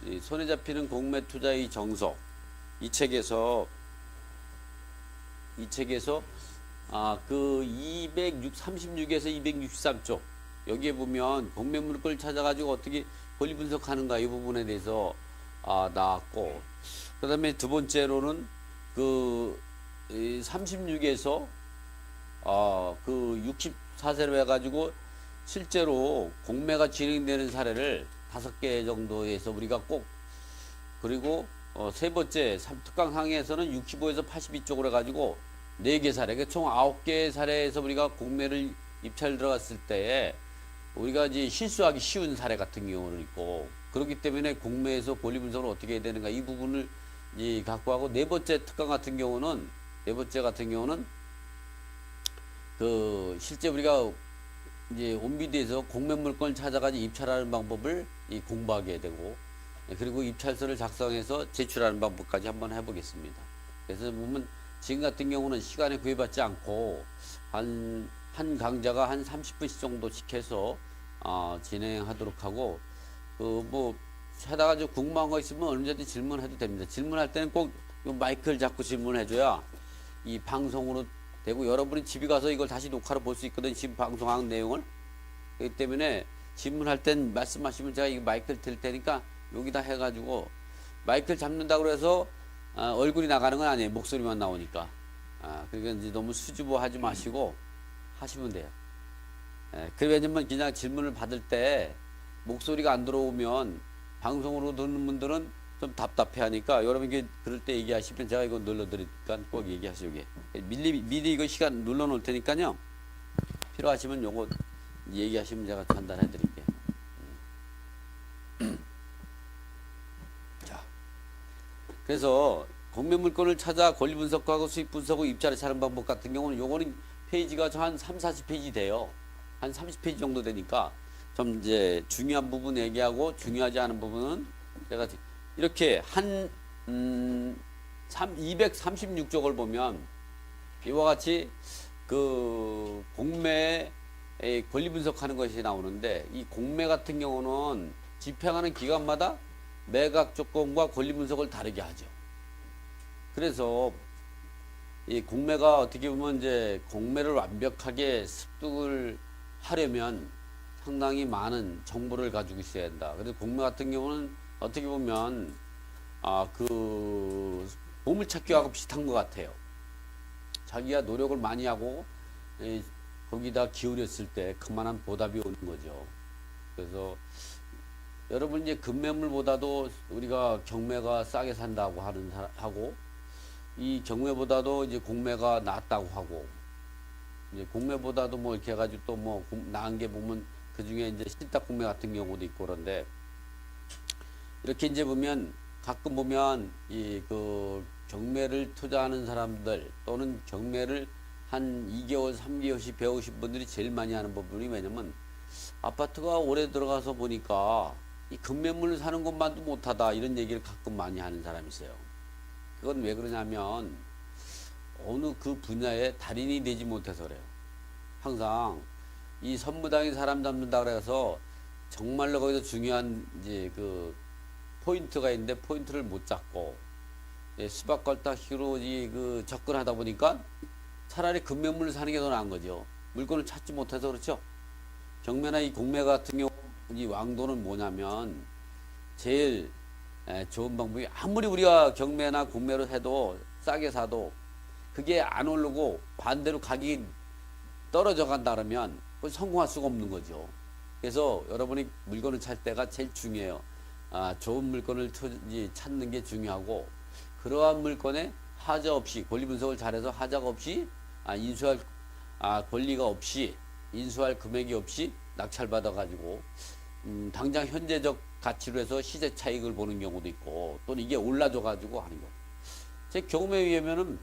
이 손에 잡히는 공매 투자의 정석 이 책에서 그 36에서 263쪽 여기에 보면 공매 물건을 찾아가지고 어떻게 권리 분석하는가 이 부분에 대해서 나왔고, 그다음에 두 번째로는 그 36에서 그 64세로 해가지고 실제로 공매가 진행되는 사례를 5개 정도에서 우리가 꼭, 그리고 세 번째 특강 항에서는 65에서 82쪽으로 해가지고 4개 사례, 그러니까 총 9개 사례에서 우리가 공매를 입찰 들어갔을 때에 우리가 이제 실수하기 쉬운 사례 같은 경우는 있고, 그렇기 때문에 공매에서 권리 분석을 어떻게 해야 되는가 이 부분을 이제 갖고 하고, 네 번째 같은 경우는 그 실제 우리가 이제 온비디에서 공매 물건을 찾아가지고 입찰하는 방법을 공부하게 되고, 그리고 입찰서를 작성해서 제출하는 방법까지 한번 해보겠습니다. 그래서 보면 지금 같은 경우는 시간에 구애받지 않고 한 강좌가 한 30분씩 정도씩 해서 진행하도록 하고, 그 뭐 하다가 좀 궁금한 거 있으면 언제든지 질문해도 됩니다. 질문할 때는 꼭 마이크를 잡고 질문해줘야 이 방송으로 되고, 여러분이 집에 가서 이걸 다시 녹화로 볼 수 있거든, 지금 방송한 내용을. 그렇기 때문에 질문할 땐 말씀하시면 제가 이 마이크를 들 테니까 여기다 해가지고, 마이크를 잡는다고 해서 얼굴이 나가는 건 아니에요. 목소리만 나오니까. 그러니까 이제 너무 수줍어 하지 마시고 하시면 돼요. 왜냐면 그냥 질문을 받을 때 목소리가 안 들어오면 방송으로 듣는 분들은 좀 답답해 하니까, 여러분이 그럴 때 얘기하시면 제가 이거 눌러드리니까 꼭 얘기하시게. 미리 이거 시간 눌러 놓을 테니까요. 필요하시면 요거 얘기하시면 제가 전달해 드릴게요. 자, 그래서 공매 물건을 찾아 권리 분석하고 수익 분석하고 입찰을 찾는 방법 같은 경우는 요거는 페이지가 한 3, 40페이지 돼요. 한 30페이지 정도 되니까 좀 이제 중요한 부분 얘기하고 중요하지 않은 부분은 제가 이렇게 236쪽을 보면 이와 같이 그 공매의 권리 분석하는 것이 나오는데, 이 공매 같은 경우는 집행하는 기관마다 매각 조건과 권리 분석을 다르게 하죠. 그래서 이 공매가 어떻게 보면 이제 공매를 완벽하게 습득을 하려면 상당히 많은 정보를 가지고 있어야 한다. 그래서 공매 같은 경우는 어떻게 보면 그 보물찾기하고 비슷한 것 같아요. 자기가 노력을 많이 하고 거기다 기울였을 때 그만한 보답이 오는 거죠. 그래서 여러분 이제 금매물보다도 우리가 경매가 싸게 산다고 하고, 이 경매보다도 이제 공매가 낫다고 하고, 이제 공매보다도 뭐 이렇게 해가지고 또 뭐 나은 게 보면 그 중에 이제 실딱 공매 같은 경우도 있고, 그런데 이렇게 이제 보면 가끔 보면 이 그 경매를 투자하는 사람들 또는 경매를 한 2개월, 3개월씩 배우신 분들이 제일 많이 하는 부분이 뭐냐면, 아파트가 오래 들어가서 보니까 이 금매물을 사는 것만도 못하다 이런 얘기를 가끔 많이 하는 사람이 있어요. 그건 왜 그러냐면 어느 그 분야에 달인이 되지 못해서 그래요. 항상 이 선무당에 사람 잡는다 그래서 정말로 거기서 중요한 이제 그 포인트가 있는데 포인트를 못 잡고 수박걸딱히로 그 접근하다 보니까 차라리 금매물을 사는 게 더 나은 거죠. 물건을 찾지 못해서 그렇죠. 경매나 이 공매 같은 경우 이 왕도는 뭐냐면, 제일 좋은 방법이, 아무리 우리가 경매나 공매로 해도 싸게 사도 그게 안 오르고 반대로 가격이 떨어져 간다 그러면 그건 성공할 수가 없는 거죠. 그래서 여러분이 물건을 찾을 때가 제일 중요해요. 좋은 물건을 찾는 게 중요하고, 그러한 물건에 하자 없이 권리 분석을 잘해서 하자가 없이 인수할 권리가 없이 인수할 금액이 없이 낙찰받아 가지고 당장 현재적 가치로 해서 시세 차익을 보는 경우도 있고, 또는 이게 올라져 가지고 하는 거. 제 경험에 의하면은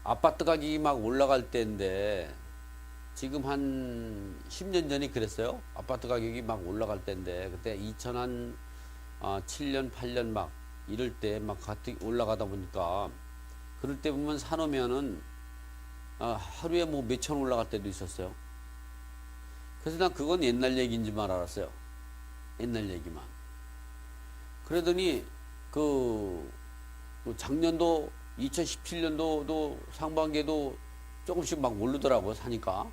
아파트 가격이 막 올라갈 때인데, 지금 한 10년 전이 그랬어요. 아파트 가격이 막 올라갈 때인데, 그때 2007년 8년 막 이럴 때 막 올라가다 보니까, 그럴 때 보면 사놓으면은 하루에 뭐 몇천 올라갈 때도 있었어요. 그래서 난 그건 옛날 얘기인 줄만 알았어요. 옛날 얘기만. 그러더니 그 작년도 2017년도도 상반기에도 조금씩 막 오르더라고 사니까.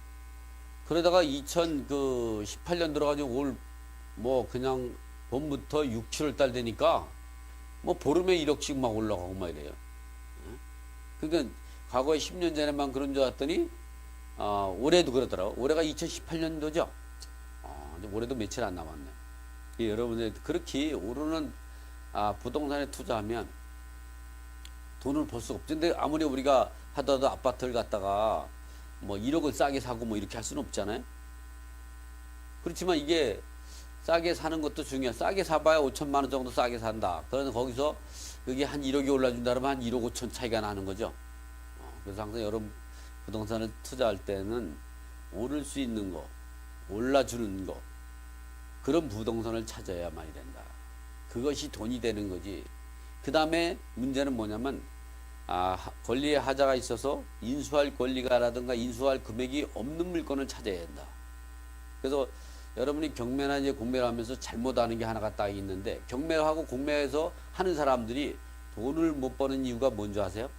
그러다가 2018년 들어가지고 올 뭐 그냥 봄부터 6, 7월 달 되니까 뭐 보름에 1억씩 막 올라가고 막 이래요. 그러니까 과거에 10년 전에만 그런 줄 알았더니 올해도 그러더라고. 올해가 2018년도죠. 올해도 며칠 안 남았네. 여러분들 그렇게 오르는 부동산에 투자하면 돈을 벌 수가 없죠. 근데 아무리 우리가 하더라도 아파트를 갖다가 뭐 1억을 싸게 사고 뭐 이렇게 할 수는 없잖아요. 그렇지만 이게 싸게 사는 것도 중요해. 싸게 사봐야 5천만 원 정도 싸게 산다. 그래서 거기서 그게 한 1억이 올라준다 그러면 한 1억 5천 차이가 나는 거죠. 그래서 항상 여러분 부동산을 투자할 때는 오를 수 있는 거, 올라주는 거, 그런 부동산을 찾아야만이 된다. 그것이 돈이 되는 거지. 그 다음에 문제는 뭐냐면 권리의 하자가 있어서 인수할 권리가라든가 인수할 금액이 없는 물건을 찾아야 된다. 그래서 여러분이 경매나 이제 공매를 하면서 잘못하는 게 하나가 딱 있는데, 경매하고 공매에서 하는 사람들이 돈을 못 버는 이유가 뭔지 아세요?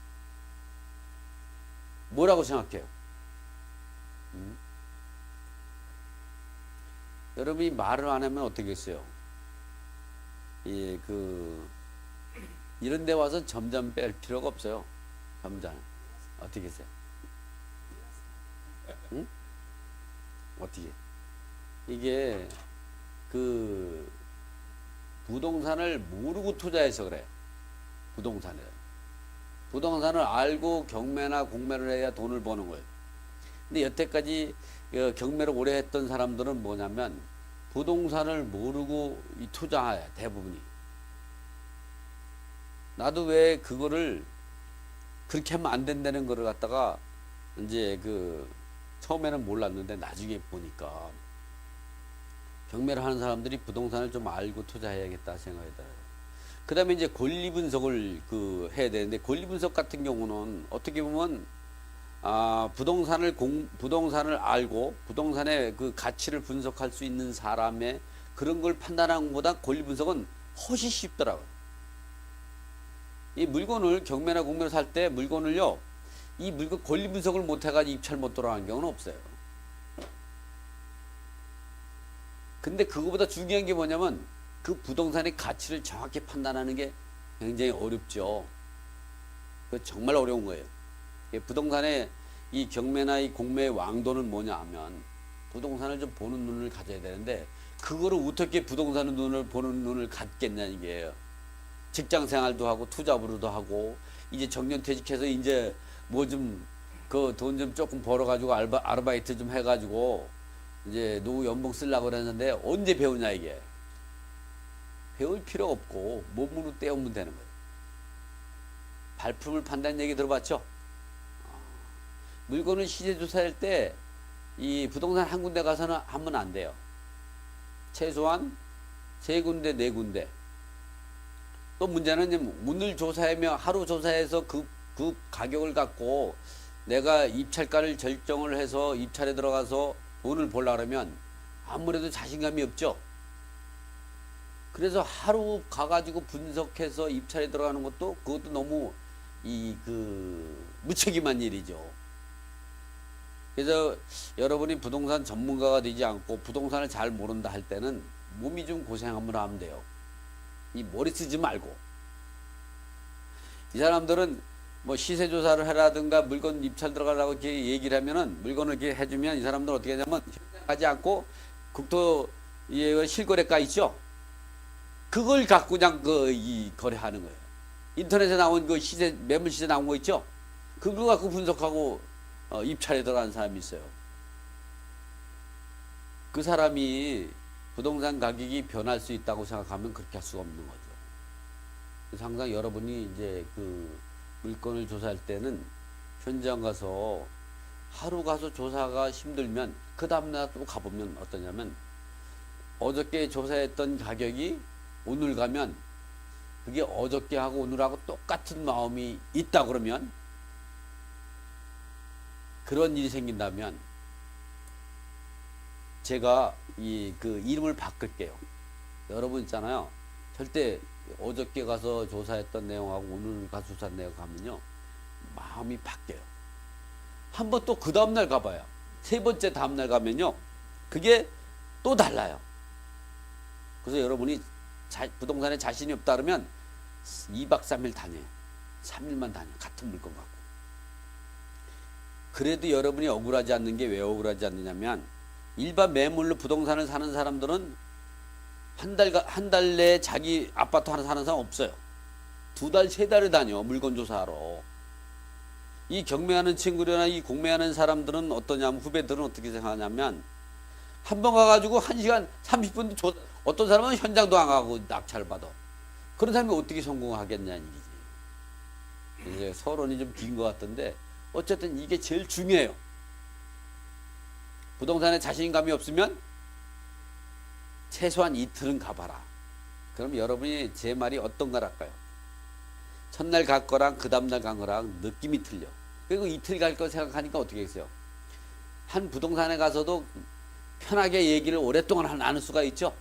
뭐라고 생각해요? 여러분이 말을 안 하면 어떻겠어요? 이런 데 와서 점점 뺄 필요가 없어요. 점점. 어떻게 했어요? 응? 어떻게? 이게 부동산을 모르고 투자해서 그래. 부동산을 알고 경매나 공매를 해야 돈을 버는 거예요. 근데 여태까지 경매를 오래 했던 사람들은 뭐냐면 부동산을 모르고 투자해, 대부분이. 나도 왜 그거를 그렇게 하면 안 된다는 거를 갖다가 이제 처음에는 몰랐는데 나중에 보니까 경매를 하는 사람들이 부동산을 좀 알고 투자해야겠다 생각이 들어요. 그 다음에 이제 권리 분석을 해야 되는데, 권리 분석 같은 경우는 어떻게 보면 부동산을 알고 부동산의 그 가치를 분석할 수 있는 사람의 그런 걸 판단하는 것보다 권리 분석은 훨씬 쉽더라고요. 이 물건을 경매나 공매를 살 때 물건을요, 이 물건 권리 분석을 못 해가지고 입찰 못 돌아가는 경우는 없어요. 근데 그거보다 중요한 게 뭐냐면 그 부동산의 가치를 정확히 판단하는 게 굉장히 어렵죠. 그 정말 어려운 거예요. 부동산의 이 경매나 이 공매의 왕도는 뭐냐 하면 부동산을 좀 보는 눈을 가져야 되는데, 그거를 어떻게 부동산의 눈을 보는 눈을 갖겠냐 이게요. 직장 생활도 하고 투잡으로도 하고 이제 정년퇴직해서 이제 뭐 좀 돈 좀 조금 벌어가지고 아르바이트 좀 해가지고 이제 노후 연봉 쓰려고 그랬는데 언제 배우냐 이게. 배울 필요 없고 몸으로 떼우면 되는 거예요. 발품을 판다는 얘기 들어봤죠? 물건을 시세 조사할 때 이 부동산 한 군데 가서는 하면 안 돼요. 최소한 3군데, 4군데. 또 문제는 오늘 조사하며 하루 조사해서 그 가격을 갖고 내가 입찰가를 결정을 해서 입찰에 들어가서 돈을 벌려고 그러면 아무래도 자신감이 없죠. 그래서 하루 가가지고 분석해서 입찰에 들어가는 것도 그것도 너무 무책임한 일이죠. 그래서 여러분이 부동산 전문가가 되지 않고 부동산을 잘 모른다 할 때는 몸이 좀 고생하면 하면 돼요. 이 머리 쓰지 말고. 이 사람들은 뭐 시세 조사를 해라든가 물건 입찰 들어가라고 이렇게 얘기를 하면은, 물건을 이렇게 해주면 이 사람들은 어떻게 하냐면 현장 가지 않고 국토 실거래가 있죠. 그걸 갖고 그냥 거래하는 거예요. 인터넷에 나온 매물 시세 나온 거 있죠. 그걸 갖고 분석하고 입찰에 들어가는 사람이 있어요. 그 사람이 부동산 가격이 변할 수 있다고 생각하면 그렇게 할 수가 없는 거죠. 그래서 항상 여러분이 이제 물건을 조사할 때는 현장 가서 하루 가서 조사가 힘들면 그 다음날 또 가보면 어떠냐면, 어저께 조사했던 가격이 오늘 가면 그게 어저께 하고 오늘하고 똑같은 마음이 있다 그러면, 그런 일이 생긴다면 제가 이름을 바꿀게요. 여러분 있잖아요. 절대 어저께 가서 조사했던 내용하고 오늘 가서 조사한 내용 가면요. 마음이 바뀌어요. 한번 또 그 다음날 가봐요. 세 번째 다음날 가면요. 그게 또 달라요. 그래서 여러분이 부동산에 자신이 없다 그러면 2박 3일 다녀요. 3일만 다녀요. 같은 물건 갖고. 그래도 여러분이 억울하지 않는 게 왜 억울하지 않느냐면 일반 매물로 부동산을 사는 사람들은 한 달 내에 자기 아파트 하나 사는 사람 없어요. 2달, 3달을 다녀 물건 조사하러. 이 경매하는 친구들이나 이 공매하는 사람들은 어떠냐면 후배들은 어떻게 생각하냐면 한 번 가가지고 1시간 30분 어떤 사람은 현장도 안 가고 낙찰 받아. 그런 사람이 어떻게 성공하겠냐는 얘기지. 이제 서론이 좀 긴 것 같던데 어쨌든 이게 제일 중요해요. 부동산에 자신감이 없으면 최소한 이틀은 가봐라. 그럼 여러분이 제 말이 어떤 거랄까요? 첫날 갈 거랑 그 다음날 간 거랑 느낌이 틀려. 그리고 이틀 갈 거 생각하니까 어떻게 했어요? 한 부동산에 가서도 편하게 얘기를 오랫동안 나눌 수가 있죠.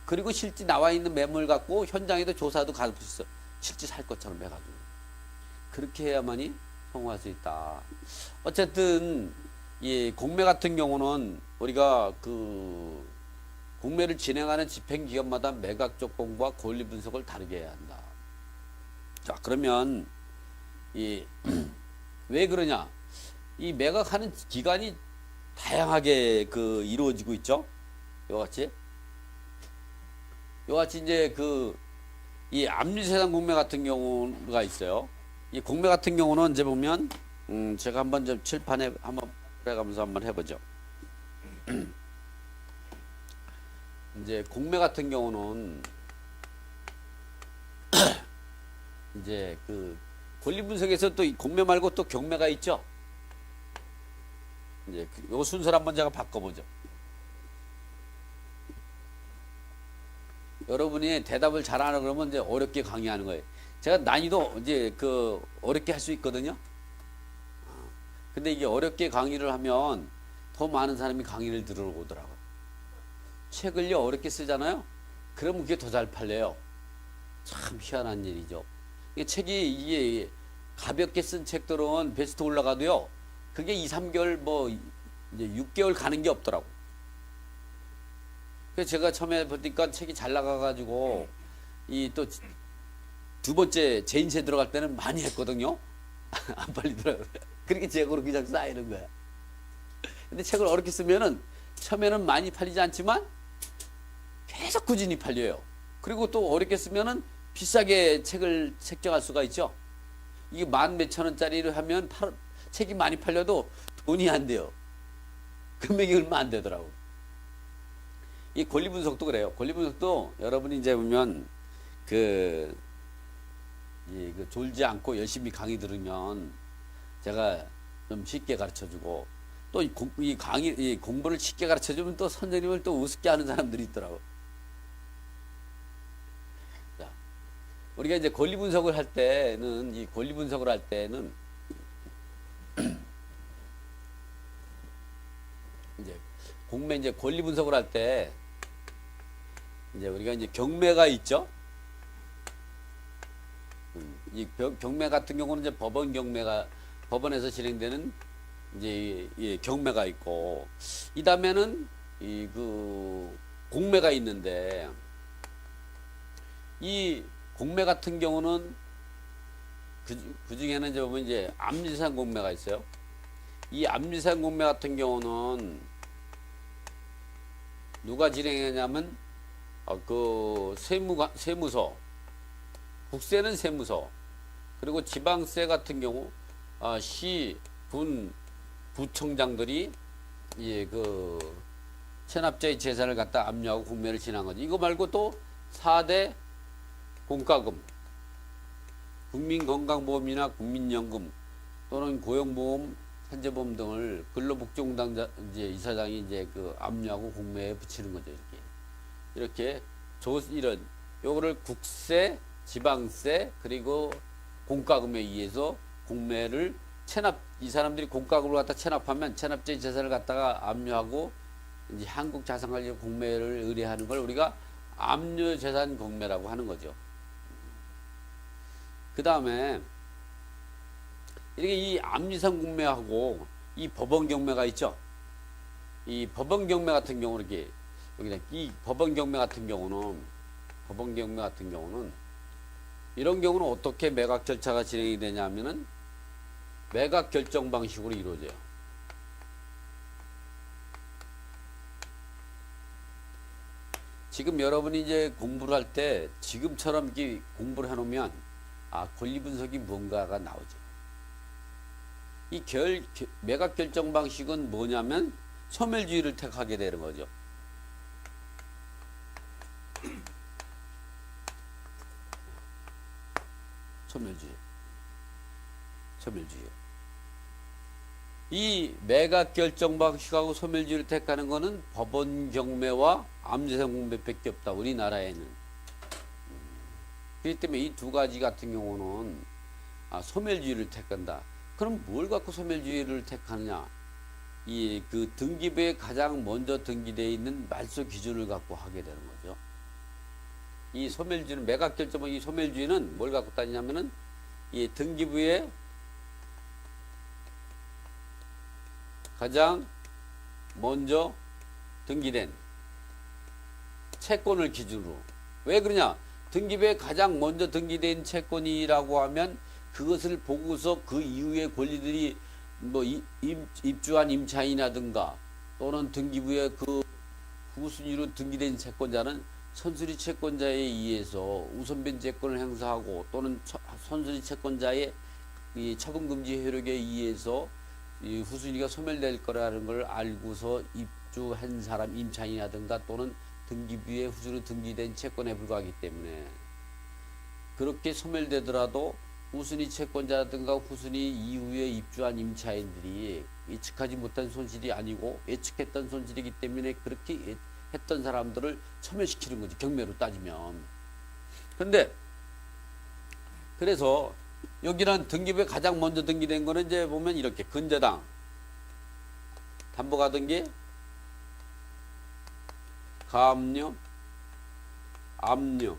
그리고 실제 나와 있는 매물 갖고 현장에도 조사도 갈 수 있어. 실제 살 것처럼 해가지고. 그렇게 해야만이 성공할 수 있다. 어쨌든 이 공매 같은 경우는 우리가 그 공매를 진행하는 집행기관마다 매각 조건과 권리 분석을 다르게 해야 한다. 자, 그러면 왜 그러냐? 이 매각하는 기간이 다양하게 이루어지고 있죠. 요같이 이제 이 압류세상 공매 같은 경우가 있어요. 이 공매 같은 경우는 이제 보면 제가 한번 좀 칠판에 한번 해가면서 한번 해보죠. 이제 공매 같은 경우는 이제 권리 분석에서 또 공매 말고 또 경매가 있죠. 이제 요 순서를 한번 제가 바꿔보죠. 여러분이 대답을 잘하는 그러면 이제 어렵게 강의하는 거예요. 제가 난이도 이제 어렵게 할 수 있거든요. 근데 이게 어렵게 강의를 하면 더 많은 사람이 강의를 들으러 오더라고요. 책을요 어렵게 쓰잖아요. 그러면 그게 더 잘 팔려요. 참 희한한 일이죠. 이게 가볍게 쓴 책들은 베스트 올라가도요. 그게 2, 3개월 이제 6개월 가는 게 없더라고. 그래서 제가 처음에 보니까 책이 잘 나가가지고 이 또 두 번째 제인세 들어갈 때는 많이 했거든요. 안 팔리더라고요. 그렇게 재고로 그냥 쌓이는 거야. 근데 책을 어렵게 쓰면은 처음에는 많이 팔리지 않지만 계속 꾸준히 팔려요. 그리고 또 어렵게 쓰면은 비싸게 책을 책정할 수가 있죠. 이게 10,000몇천 원짜리를 하면 책이 많이 팔려도 돈이 안 돼요. 금액이 얼마 안 되더라고. 이 권리 분석도 그래요. 권리 분석도 여러분이 이제 보면 졸지 않고 열심히 강의 들으면 제가 좀 쉽게 가르쳐 주고 또 이 공부를 쉽게 가르쳐 주면 또 선생님을 또 우습게 하는 사람들이 있더라고. 자, 우리가 이제 권리 분석을 할 때는 이제 공매 이제 권리 분석을 할 때 이제 우리가 이제 경매가 있죠. 이 경매 같은 경우는 이제 법원에서 진행되는 이제 경매가 있고 이 다음에는 공매가 있는데 이 공매 같은 경우는 그 중에는 이제 보면 이제 압류세상 공매가 있어요. 이 압류세상 공매 같은 경우는 누가 진행하냐면 세무서, 국세는 세무서, 그리고 지방세 같은 경우 시, 군, 부청장들이 체납자의 재산을 갖다 압류하고 공매를 진행한 거지. 이거 말고 또 4대 공과금, 국민건강보험이나 국민연금 또는 고용보험, 산재보험 등을 근로복지공단 이사장이 압류하고 공매에 붙이는 거죠. 이렇게 이런 요거를 국세, 지방세 그리고 공과금에 의해서 공매를 이 사람들이 공과금을 갖다 체납하면 체납자의 재산을 갖다가 압류하고 이제 한국자산관리 공매를 의뢰하는 걸 우리가 압류재산 공매라고 하는 거죠. 그 다음에 이렇게 이 암지상 공매하고 이 법원 경매가 있죠. 이 법원 경매 같은 경우는 이렇게 여기다 이 법원 경매 같은 경우는 이런 경우는 어떻게 매각 절차가 진행이 되냐면은 매각 결정 방식으로 이루어져요. 지금 여러분이 이제 공부를 할 때 지금처럼 이렇게 공부를 해놓으면 권리 분석이 뭔가가 나오죠. 이 매각 결정 방식은 뭐냐면 소멸주의를 택하게 되는 거죠. 소멸주의. 이 매각 결정 방식하고 소멸주의를 택하는 것은 법원 경매와 암지상 공매밖에 없다. 우리나라에는. 그렇기 때문에 이 두 가지 같은 경우는 소멸주의를 택한다. 그럼 뭘 갖고 소멸주의를 택하느냐? 이 그 등기부에 가장 먼저 등기되어 있는 말소 기준을 갖고 하게 되는 거죠. 이 소멸주의는 매각 결정 이 소멸주의는 뭘 갖고 따지냐면은 이 등기부에 가장 먼저 등기된 채권을 기준으로. 왜 그러냐? 등기부에 가장 먼저 등기된 채권이라고 하면 그것을 보고서 그 이후의 권리들이 뭐 입주한 임차인이라든가 또는 등기부에 그 후순위로 등기된 채권자는 선순위 채권자에 의해서 우선변 채권을 행사하고 또는 선순위 채권자의 이 처분금지 효력에 의해서 이 후순위가 소멸될 거라는 걸 알고서 입주한 사람 임차인이라든가 또는 등기부에 후순위로 등기된 채권에 불과하기 때문에 그렇게 소멸되더라도 후순위 채권자라든가 후순위 이후에 입주한 임차인들이 예측하지 못한 손실이 아니고 예측했던 손실이기 때문에 그렇게 했던 사람들을 소멸시키는 거지, 경매로 따지면. 근데 그래서 여기는 등기부에 가장 먼저 등기된 거는 이제 보면 이렇게 근저당, 담보가등기, 가압류, 압류,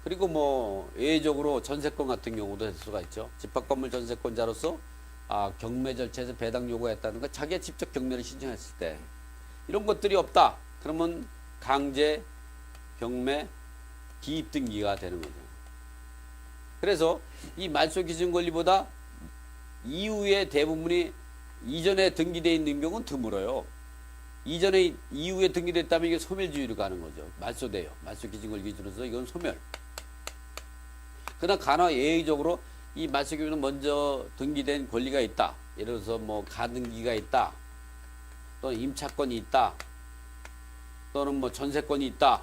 그리고 뭐 예외적으로 전세권 같은 경우도 될 수가 있죠. 집합건물 전세권자로서 경매 절차에서 배당 요구했다는 거, 자기가 직접 경매를 신청했을 때 이런 것들이 없다. 그러면 강제 경매 기입 등기가 되는 거죠. 그래서 이 말소 기준 권리보다 이후에 대부분이 이전에 등기되어 있는 경우는 드물어요. 이후에 등기됐다면 이게 소멸주의로 가는 거죠. 말소돼요. 말소 기준 권리 기준으로서 이건 소멸. 그러나 간혹 예외적으로 이 말소 기준은 먼저 등기된 권리가 있다. 예를 들어서 뭐 가등기가 있다. 또는 임차권이 있다. 또는 뭐 전세권이 있다.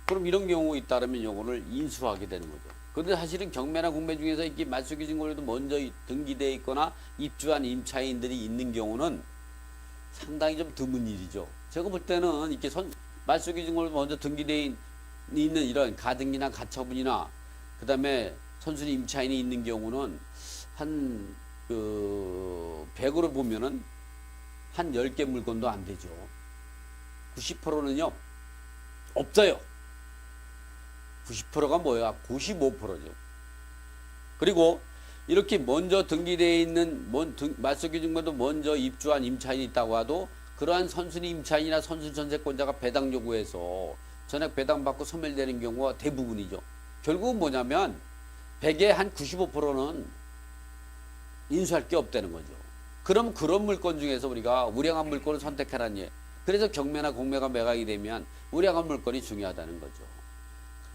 그럼 이런 경우 있다면 요거를 인수하게 되는 거죠. 그런데 사실은 경매나 공매 중에서 이렇게 말소 기준 권리도 먼저 등기되어 있거나 입주한 임차인들이 있는 경우는 상당히 좀 드문 일이죠. 제가 볼 때는 이렇게 말소 기준 권리도 먼저 등기되어 있는 이런 가등기나 가처분이나 그 다음에 선순위 임차인이 있는 경우는 한 100으로 보면은 한 10개 물건도 안 되죠. 90%는요, 없어요. 90%가 뭐야? 95%죠. 그리고 이렇게 먼저 등기되어 있는 말소 기준과도 먼저 입주한 임차인이 있다고 하도 그러한 선순위 임차인이나 선순위 전세권자가 배당 요구해서 전액 배당받고 소멸되는 경우가 대부분이죠. 결국은 뭐냐면 100에 한 95%는 인수할 게 없다는 거죠. 그럼 그런 물건 중에서 우리가 우량한 물건을 선택하라는 예. 그래서 경매나 공매가 매각이 되면 우량한 물건이 중요하다는 거죠.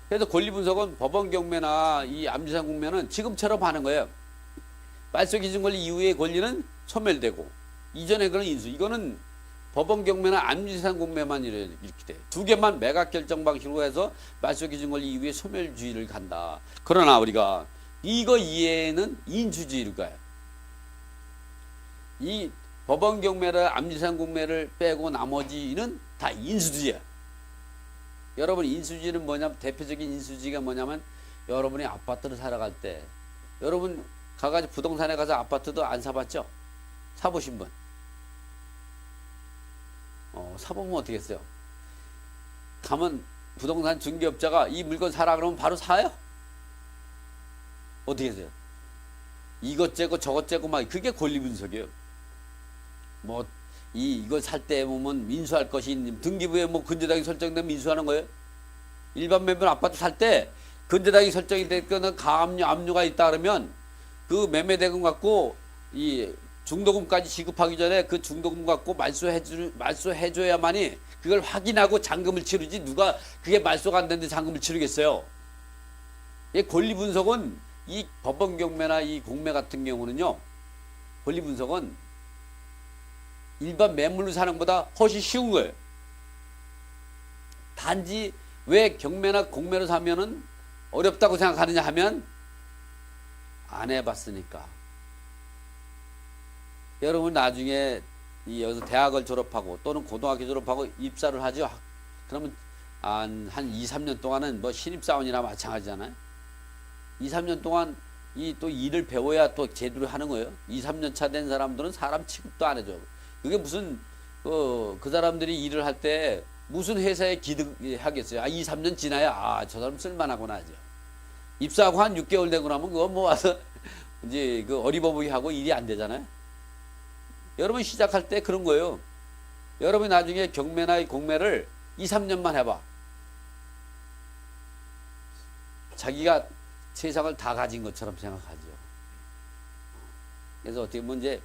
그래서 권리 분석은 법원 경매나 이 암지상 공매는 지금처럼 하는 거예요. 말소 기준 권리 이후의 권리는 소멸되고 이전에 그런 인수. 이거는 법원 경매나 암지상 공매만 이렇게 돼. 두 개만 매각 결정 방식으로 해서 말소 기준 권리 이후에 소멸주의를 간다. 그러나 우리가 이거 이외에는 인수주의를 가요. 이 법원 경매를 암지상 공매를 빼고 나머지는 다 인수주의야. 여러분 인수주의는 뭐냐면 대표적인 인수주의가 뭐냐면 여러분이 아파트를 사러 갈 때 여러분 가가지고 부동산에 가서 아파트도 안 사봤죠? 사보신 분? 사보면 어떻게 했어요? 가면 부동산 중개업자가 이 물건 사라 그러면 바로 사요? 어떻게 하세요? 이것 째고 저것 째고 막 그게 권리 분석이에요. 뭐 이거 살 때 보면 민수할 것이 등기부에 뭐 근저당이 설정되면 민수하는 거예요. 일반 매물 아파트 살 때 근저당이 설정이 됐거나 가압류 압류가 있다 그러면 그 매매 대금 갖고 이 중도금까지 지급하기 전에 그 중도금 갖고 말소해줘야만이 그걸 확인하고 잔금을 치르지 누가 그게 말소가 안 되는데 잔금을 치르겠어요. 이 권리 분석은 이 법원 경매나 이 공매 같은 경우는요, 권리 분석은 일반 매물로 사는 것보다 훨씬 쉬운 거예요. 단지 왜 경매나 공매로 사면은 어렵다고 생각하느냐 하면 안 해봤으니까. 여러분 나중에 여기서 대학을 졸업하고 또는 고등학교 졸업하고 입사를 하죠. 그러면 한 2, 3년 동안은 뭐 신입사원이나 마찬가지잖아요. 2, 3년 동안 또 일을 배워야 또 제대로 하는 거예요. 2, 3년 차 된 사람들은 사람 취급도 안 해줘. 그게 무슨 그 사람들이 일을 할 때 무슨 회사에 기득하겠어요. 2, 3년 지나야 저 사람 쓸만하구나 하죠. 입사하고 한 6개월 되고 나면 그거 뭐 와서 이제 그 어리버리하게 하고 일이 안 되잖아요. 여러분 시작할 때 그런 거예요. 여러분이 나중에 경매나 공매를 2, 3년만 해봐. 자기가 세상을 다 가진 것처럼 생각하죠. 그래서 어떻게 보면 이제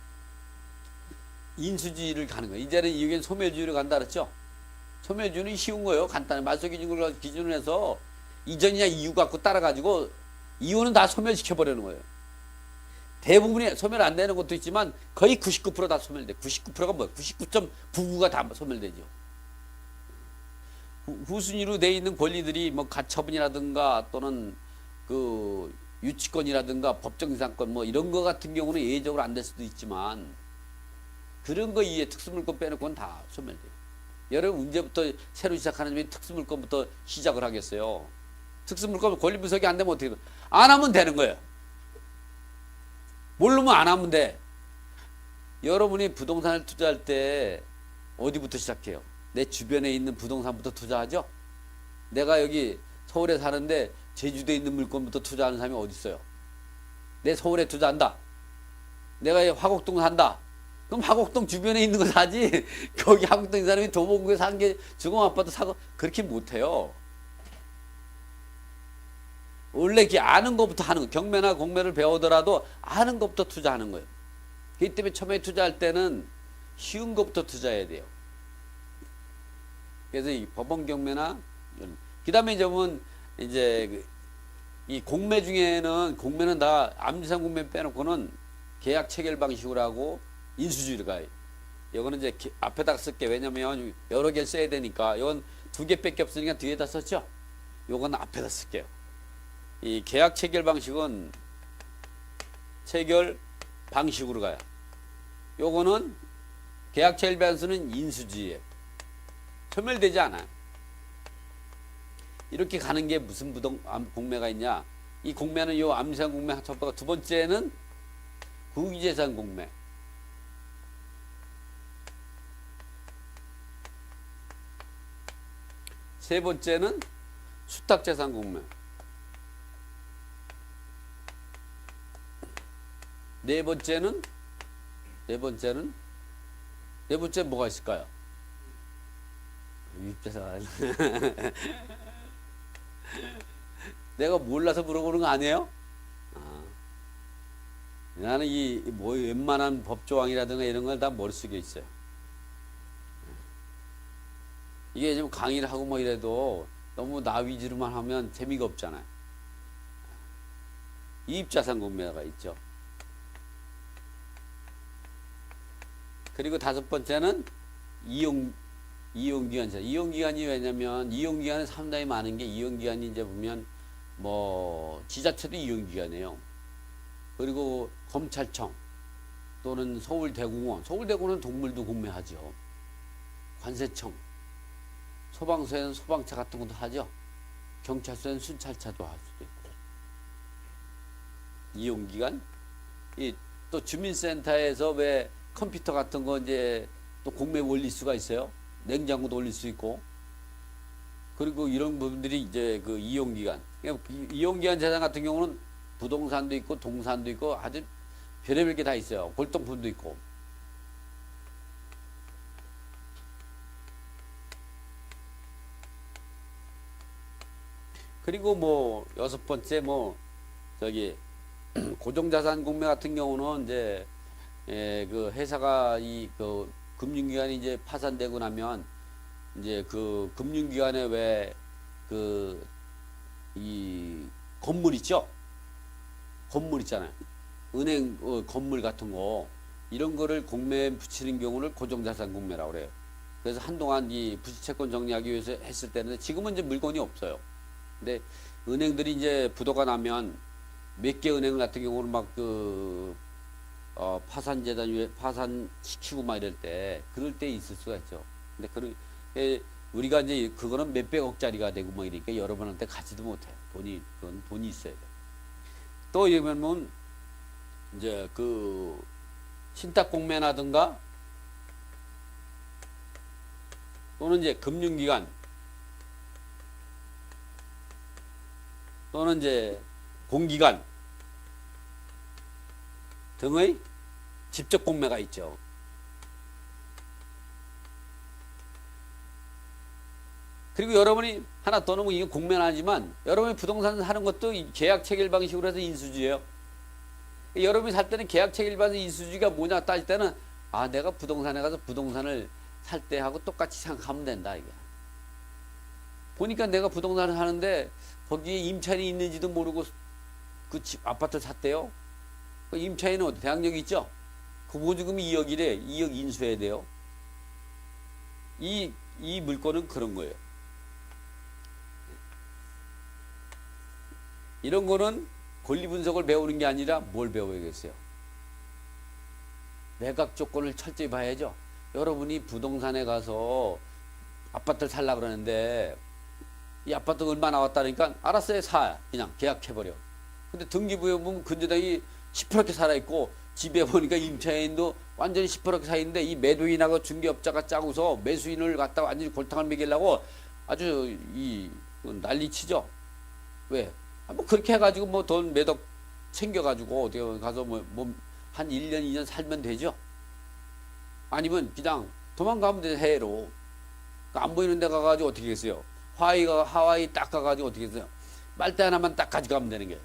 인수주의를 가는 거예요. 이제는 이게 소멸주의로 간다 그랬죠. 소멸주의는 쉬운 거예요. 간단해. 말소기준을 기준으로 해서 이전이냐 이유 갖고 따라가지고 이유는 다 소멸시켜버리는 거예요. 대부분이 소멸 안 되는 것도 있지만 거의 99%다 소멸돼. 99%가 뭐야? 99.99가 다 소멸되죠. 후순위로 돼 있는 권리들이 뭐 가처분이라든가 또는 그 유치권이라든가 법정상권 뭐 이런 거 같은 경우는 예외적으로 안 될 수도 있지만 그런 거 이외에 특수물건 빼놓고는 다 소멸돼요. 여러분 언제부터 새로 시작하는 게 특수물건부터 시작을 하겠어요. 특수물건 권리 분석이 안 되면 어떻게 돼요? 안 하면 되는 거예요. 모르면 안 하면 돼. 여러분이 부동산을 투자할 때 어디부터 시작해요? 내 주변에 있는 부동산부터 투자하죠? 내가 여기 서울에 사는데 제주도에 있는 물건부터 투자하는 사람이 어디 있어요? 내 서울에 투자한다. 내가 화곡동 산다. 그럼 화곡동 주변에 있는 거 사지. 거기 화곡동 사람이 도봉구에 사는 게 주공 아파트 사고 그렇게 못해요. 원래 이렇게 아는 것부터 하는 거. 경매나 공매를 배우더라도 아는 것부터 투자하는 거예요. 그렇기 때문에 처음에 투자할 때는 쉬운 것부터 투자해야 돼요. 그래서 이 법원 경매나 그 다음에 이제 이 공매 중에는 공매는 다 암지상 공매 빼놓고는 계약 체결 방식으로 하고 인수주의로 가요. 이거는 이제 앞에다 쓸게. 왜냐면 여러 개 써야 되니까. 이건 2개밖에 없으니까 뒤에다 썼죠. 이건 앞에다 쓸게요. 이 계약 체결 방식은 체결 방식으로 가요. 요거는 계약 체결 방식은 인수주의예요. 소멸되지 않아요. 이렇게 가는 게 무슨 공매가 있냐? 이 공매는 요 암시장 공매 첫 번째, 두 번째는 후기재산 공매. 세 번째는 수탁재산 공매. 네 번째는 뭐가 있을까요? 유입재산. 내가 몰라서 물어보는 거 아니에요? 나는 뭐 웬만한 법조항이라든가 이런 걸 다 머릿속에 있어요. 이게 좀 강의를 하고 뭐 이래도 너무 나 위주로만 하면 재미가 없잖아요. 이입자산 공매가 있죠. 그리고 다섯 번째는 이용기간제. 이용기간이 왜냐면 이용기간은 상당히 많은 게 이용기간이 이제 보면 뭐 지자체도 이용기간이에요. 그리고 검찰청 또는 서울대공원. 서울대공원은 동물도 공매하죠. 관세청. 소방서에는 소방차 같은 것도 하죠. 경찰서에는 순찰차도 할 수도 있고. 이용기간. 또 주민센터에서 왜 컴퓨터 같은 거 이제 또 공매 올릴 수가 있어요. 냉장고도 올릴 수 있고. 그리고 이런 부분들이 이제 그 이용기간. 이용기간 재산 같은 경우는 부동산도 있고 동산도 있고 아주 별의별 게 다 있어요. 골동품도 있고. 그리고 뭐 여섯 번째 뭐 저기 고정자산 공매 같은 경우는 이제 그 회사가 이 그 금융기관이 이제 파산되고 나면 이제 그 금융기관에 왜 그 이 건물 있죠? 건물 있잖아요. 은행 건물 같은 거 이런 거를 공매에 붙이는 경우를 고정자산 공매라고 그래요. 그래서 한동안 이 부채권 정리하기 위해서 했을 때는 지금은 이제 물건이 없어요. 근데 은행들이 이제 부도가 나면 몇 개 은행 같은 경우는 막 그 파산재단 위에 파산시키고 막 이럴 때 그럴 때 있을 수가 있죠. 근데 우리가 이제 그거는 몇백억짜리가 되고 뭐 이러니까 여러분한테 가지도 못해요. 그건 돈이 있어야 돼. 또 이러면 이제 그 신탁공매라든가 또는 이제 금융기관 또는 이제 공기관 등의 직접 공매가 있죠. 그리고 여러분이 하나 더 넣으면 이게 공매는 하지만 여러분이 부동산 사는 것도 계약 체결 방식으로 해서 인수주예요. 여러분이 살 때는 계약 체결 방식 인수주가 뭐냐 따질 때는 아 내가 부동산에 가서 부동산을 살 때 하고 똑같이 생각하면 된다 이게. 보니까 내가 부동산을 사는데 거기에 임차인이 있는지도 모르고 그 집 아파트를 샀대요. 그 임차인은 어디 대항력이 있죠? 그 보증금이 2억이래. 2억 인수해야 돼요. 이 물건은 그런 거예요. 이런 거는 권리 분석을 배우는 게 아니라 뭘 배워야겠어요? 매각 조건을 철저히 봐야죠. 여러분이 부동산에 가서 아파트를 살려고 그러는데 이 아파트 얼마 나왔다니까 알았어요. 사. 그냥 계약해버려. 근데 등기부에 보면 근저당이 시퍼렇게 살아있고 집에 보니까 임차인도 완전히 시퍼렇게 살아있는데 이 매도인하고 중개업자가 짜고서 매수인을 갖다가 완전히 골탕을 먹이려고 아주 난리치죠. 왜? 뭐 그렇게 해가지고 뭐 돈 몇 억 챙겨가지고 어디 가서 한 1년, 2년 살면 되죠. 아니면 그냥 도망가면 돼, 해외로. 안 보이는 데 가가지고 어떻게 했어요? 하와이 딱 가가지고 어떻게 했어요? 빨대 하나만 딱 가져가면 되는 게.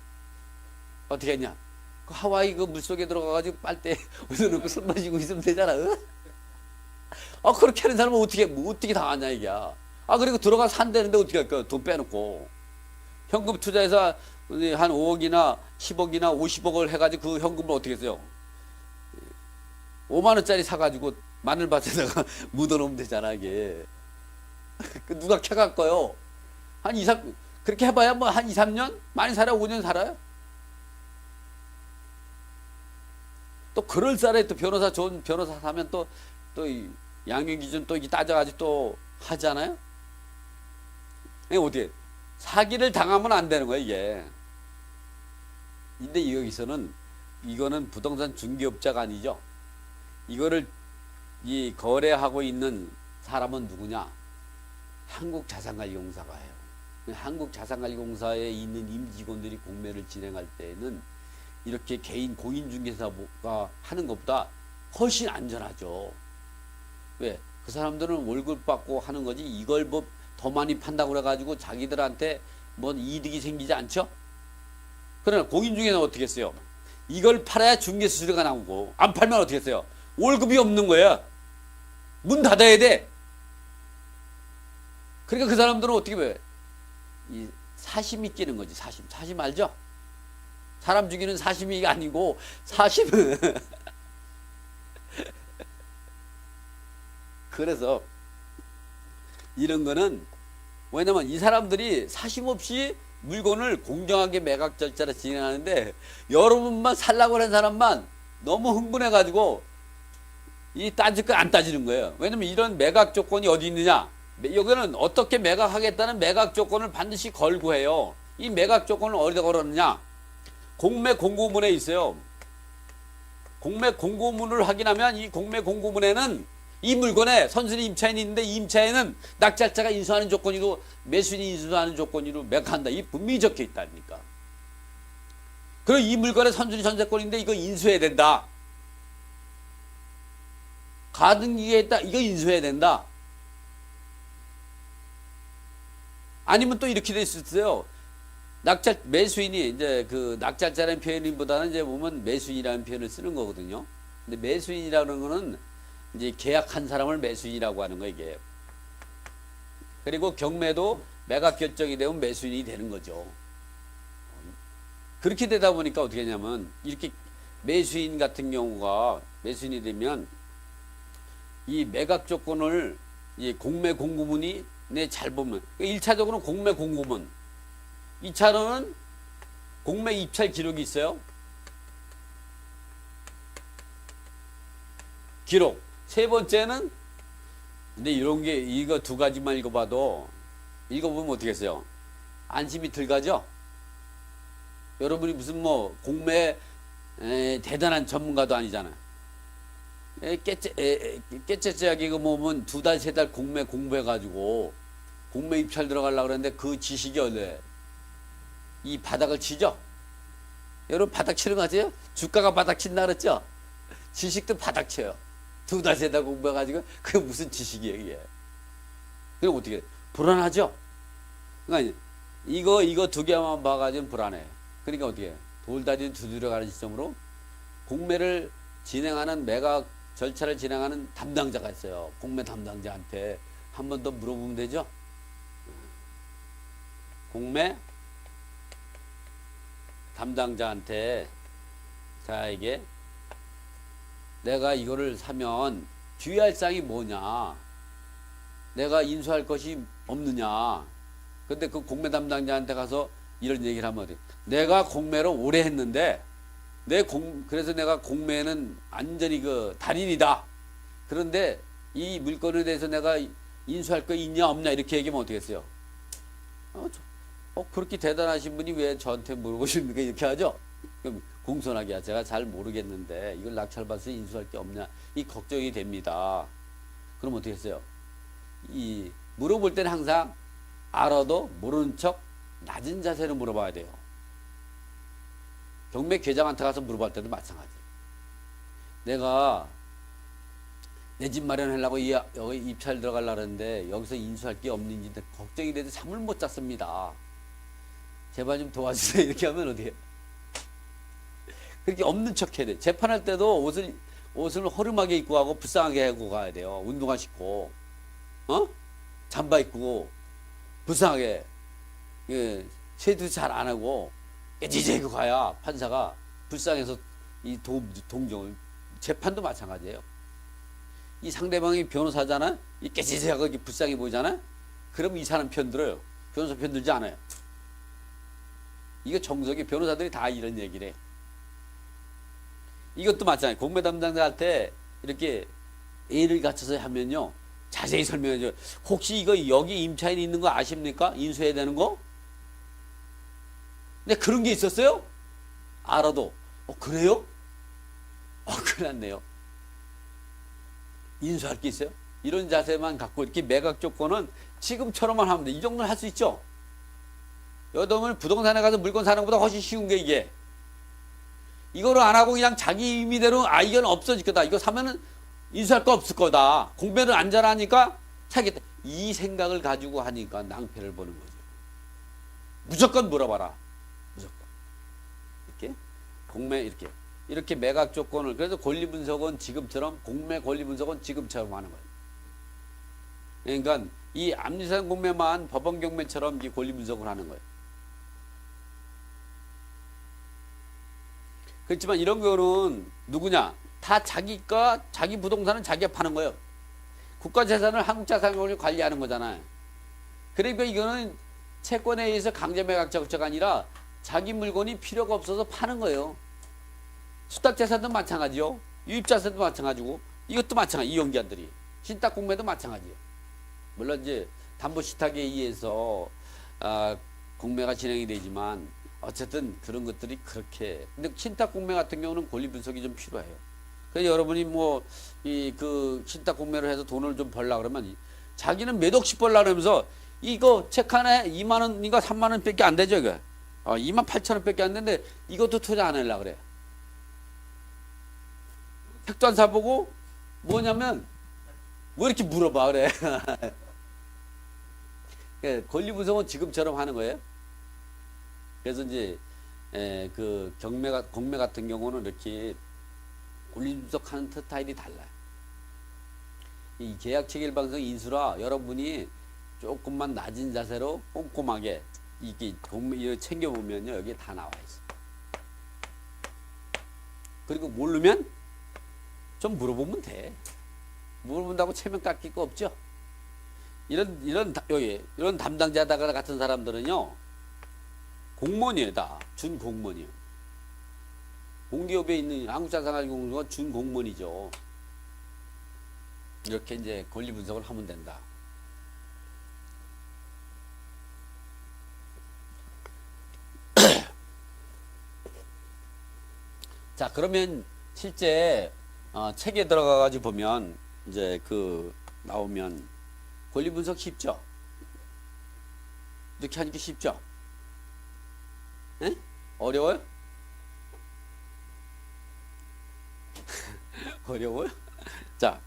어떻게 했냐? 그 하와이 그 물속에 들어가가지고 빨대 올려놓고 손 마시고 있으면 되잖아. 그렇게 하는 사람은 어떻게 당하냐, 이게. 그리고 들어가서 산다는데 어떻게 할까? 돈 빼놓고. 현금 투자해서 한 5억이나 10억이나 50억을 해가지고 그 현금을 어떻게 했어요? 5만원짜리 사가지고 마늘밭에다가 묻어놓으면 되잖아, 이게. 누가 캐갈 거요? 그렇게 해봐야 뭐 한 2, 3년? 많이 살아요? 5년 살아요? 또 그럴싸해. 또 좋은 변호사 사면 또 양형기준 또 이게 따져가지고 또 하잖아요? 어떻게 사기를 당하면 안 되는 거야, 이게. 근데 여기서는 이거는 부동산 중개업자가 아니죠. 이거를 거래하고 있는 사람은 누구냐? 한국자산관리공사가 해요. 한국자산관리공사에 있는 임직원들이 공매를 진행할 때는 이렇게 개인 공인중개사가 하는 것보다 훨씬 안전하죠. 왜? 그 사람들은 월급 받고 하는 거지 이걸 뭐 더 많이 판다고 그래가지고 자기들한테 뭔 이득이 생기지 않죠? 그러나 공인중개사는 어떻게 했어요? 이걸 팔아야 중개수수료가 나오고 안 팔면 어떻게 했어요? 월급이 없는 거야. 문 닫아야 돼. 그러니까 그 사람들은 어떻게 해? 이 사심이 끼는 거지. 사심 알죠? 사람 죽이는 사심이 아니고 사심은 그래서 이런 거는 왜냐면 이 사람들이 사심 없이 물건을 공정하게 매각 절차를 진행하는데 여러분만 살라고 하는 사람만 너무 흥분해 가지고 이 따질 거 안 따지는 거예요. 왜냐면 이런 매각 조건이 어디 있느냐? 여기는 어떻게 매각하겠다는 매각 조건을 반드시 걸고 해요. 이 매각 조건을 어디다 걸었느냐? 공매 공고문에 있어요. 공매 공고문을 확인하면 이 공매 공고문에는 이 물건에 선순위 임차인이 있는데 이 임차인은 낙찰자가 인수하는 조건으로 매수인이 인수하는 조건으로 매각한다. 이 분명히 적혀 있다니까. 그리고 이 물건의 선순위 전세권인데 이거 인수해야 된다. 가등기에 있다. 이거 인수해야 된다. 아니면 또 이렇게 될 수 있어요. 낙찰 매수인이 이제 그 낙찰자라는 표현보다는 이제 보면 매수인이라는 표현을 쓰는 거거든요. 근데 매수인이라는 거는 이제 계약한 사람을 매수인이라고 하는 거 이게. 그리고 경매도 매각 결정이 되면 매수인이 되는 거죠. 그렇게 되다 보니까 어떻게 하냐면 이렇게 매수인 같은 경우가 매수인이 되면 이 매각 조건을 이 공매 공고문이 잘 보면 1차적으로는 공매 공고문, 2차로는 공매 입찰 기록이 있어요. 기록. 세 번째는 근데 이런 게 이거 두 가지만 읽어봐도 읽어보면 어떻게 했어요? 안심이 들 가죠? 여러분이 무슨 뭐 공매 대단한 전문가도 아니잖아요. 깨째째하게 그 보면 두 달, 세 달 공매 공부해가지고 공매 입찰 들어가려고 그랬는데 그 지식이 어디 이 바닥을 치죠? 여러분 바닥 치는 거 아세요? 주가가 바닥 친다 그랬죠? 지식도 바닥 쳐요. 두 달, 세 달 공부해가지고 그게 무슨 지식이에요, 이게. 그럼 어떻게 해? 불안하죠? 그러니까 이거 두 개만 봐가지고 불안해. 그러니까 어떻게 해? 돌다리 두드려가는 시점으로 공매를 진행하는 매각 절차를 진행하는 담당자가 있어요. 공매 담당자한테 한 번 더 물어보면 되죠? 공매 담당자한테 자 이게 내가 이거를 사면 주의할 사항이 뭐냐, 내가 인수할 것이 없느냐. 근데 그 공매 담당자한테 가서 이런 얘기를 하면 어때? 내가 공매를 오래 했는데 그래서 내가 공매는 완전히 그 달인이다. 그런데 이 물건에 대해서 내가 인수할 거 있냐 없냐 이렇게 얘기하면 어떻겠어요? 그렇게 대단하신 분이 왜 저한테 물어보시는가 이렇게 하죠? 그럼 공손하게 제가 잘 모르겠는데 이걸 낙찰받아서 인수할 게 없냐 이 걱정이 됩니다. 그럼 어떻게 했어요? 이 물어볼 때는 항상 알아도 모르는 척 낮은 자세로 물어봐야 돼요. 경매 계장한테 가서 물어볼 때도 마찬가지. 내가 내 집 마련하려고 여기 입찰 들어가려고 하는데 여기서 인수할 게 없는지 걱정이 돼서 잠을 못 잤습니다. 제발 좀 도와주세요. 이렇게 하면 어떻게 해요? 그렇게 없는 척 해야 돼. 재판할 때도 옷을 허름하게 입고 가고 불쌍하게 하고 가야 돼요. 운동화 신고, 잠바 입고 불쌍하게, 쉐도 잘 안 하고 깨지지고 가야 판사가 불쌍해서 이 동정을. 재판도 마찬가지예요. 이 상대방이 변호사잖아. 이 깨지지하고 불쌍해 보이잖아. 그럼 이 사람 편 들어요. 변호사 편 들지 않아요. 이거 정석이 변호사들이 다 이런 얘기를 해. 이것도 마찬가지. 공매 담당자한테 이렇게 예를 갖춰서 하면요 자세히 설명해줘요. 혹시 이거 여기 임차인이 있는 거 아십니까? 인수해야 되는 거? 근데 그런 게 있었어요? 알아도 그래요? 큰일 났네요. 인수할 게 있어요? 이런 자세만 갖고 이렇게 매각 조건은 지금처럼만 하면 돼. 이 정도는 할 수 있죠? 여러분 부동산에 가서 물건 사는 것보다 훨씬 쉬운 게 이게. 이거를 안 하고 그냥 자기 의미대로 이건 없어질 거다. 이거 사면은 인수할 거 없을 거다. 공매를 안 잘하니까 사겠다. 이 생각을 가지고 하니까 낭패를 보는 거죠. 무조건 물어봐라. 무조건. 이렇게 공매 이렇게 매각 조건을 그래서 권리 분석은 지금처럼 공매 권리 분석은 지금처럼 하는 거예요. 그러니까 이 압류산 공매만 법원 경매처럼 이 권리 분석을 하는 거예요. 그렇지만 이런 거는 누구냐? 다 자기가 자기 부동산은 자기가 파는 거예요. 국가 재산을 한국 자산권이 관리하는 거잖아요. 그러니까 이거는 채권에 의해서 강제 매각 절차가 아니라 자기 물건이 필요가 없어서 파는 거예요. 수탁 재산도 마찬가지요. 유입 자산도 마찬가지고 이것도 마찬가지. 이용기한들이 신탁 공매도 마찬가지예요. 물론 이제 담보 신탁에 의해서 공매가 진행이 되지만 어쨌든 그런 것들이 그렇게. 근데 신탁 공매 같은 경우는 권리 분석이 좀 필요해요. 그래서 여러분이 그 신탁 공매를 해서 돈을 좀 벌라 그러면 자기는 몇 억씩 벌라 그러면서 이거 책 하나에 2만 원인가 3만 원 밖에 안 되죠, 이거. 28,000원밖에 안 되는데 이것도 투자 안 하려고 그래. 택도 안 사보고 뭐냐면 왜 이렇게 물어봐 그래. 권리 분석은 지금처럼 하는 거예요. 그래서 이제 그 공매 같은 경우는 이렇게 권리 분석하는 스타일이 달라요. 이 계약 체결 방송 인수라 여러분이 조금만 낮은 자세로 꼼꼼하게 이게 챙겨 보면요 여기에 다 나와 있어. 그리고 모르면 좀 물어보면 돼. 물어본다고 체면 깎일 거 없죠. 이런 담당자 같은 사람들은요 공무원이에요. 다 준 공무원이에요. 공기업에 있는 한국자산관리공사가 준 공무원이죠. 이렇게 이제 권리 분석을 하면 된다. 자, 그러면 실제 책에 들어가 가지고 보면 이제 그 나오면 권리 분석 쉽죠? 이렇게 하니까 쉽죠? 에? 어려워요? 어려워요? 자,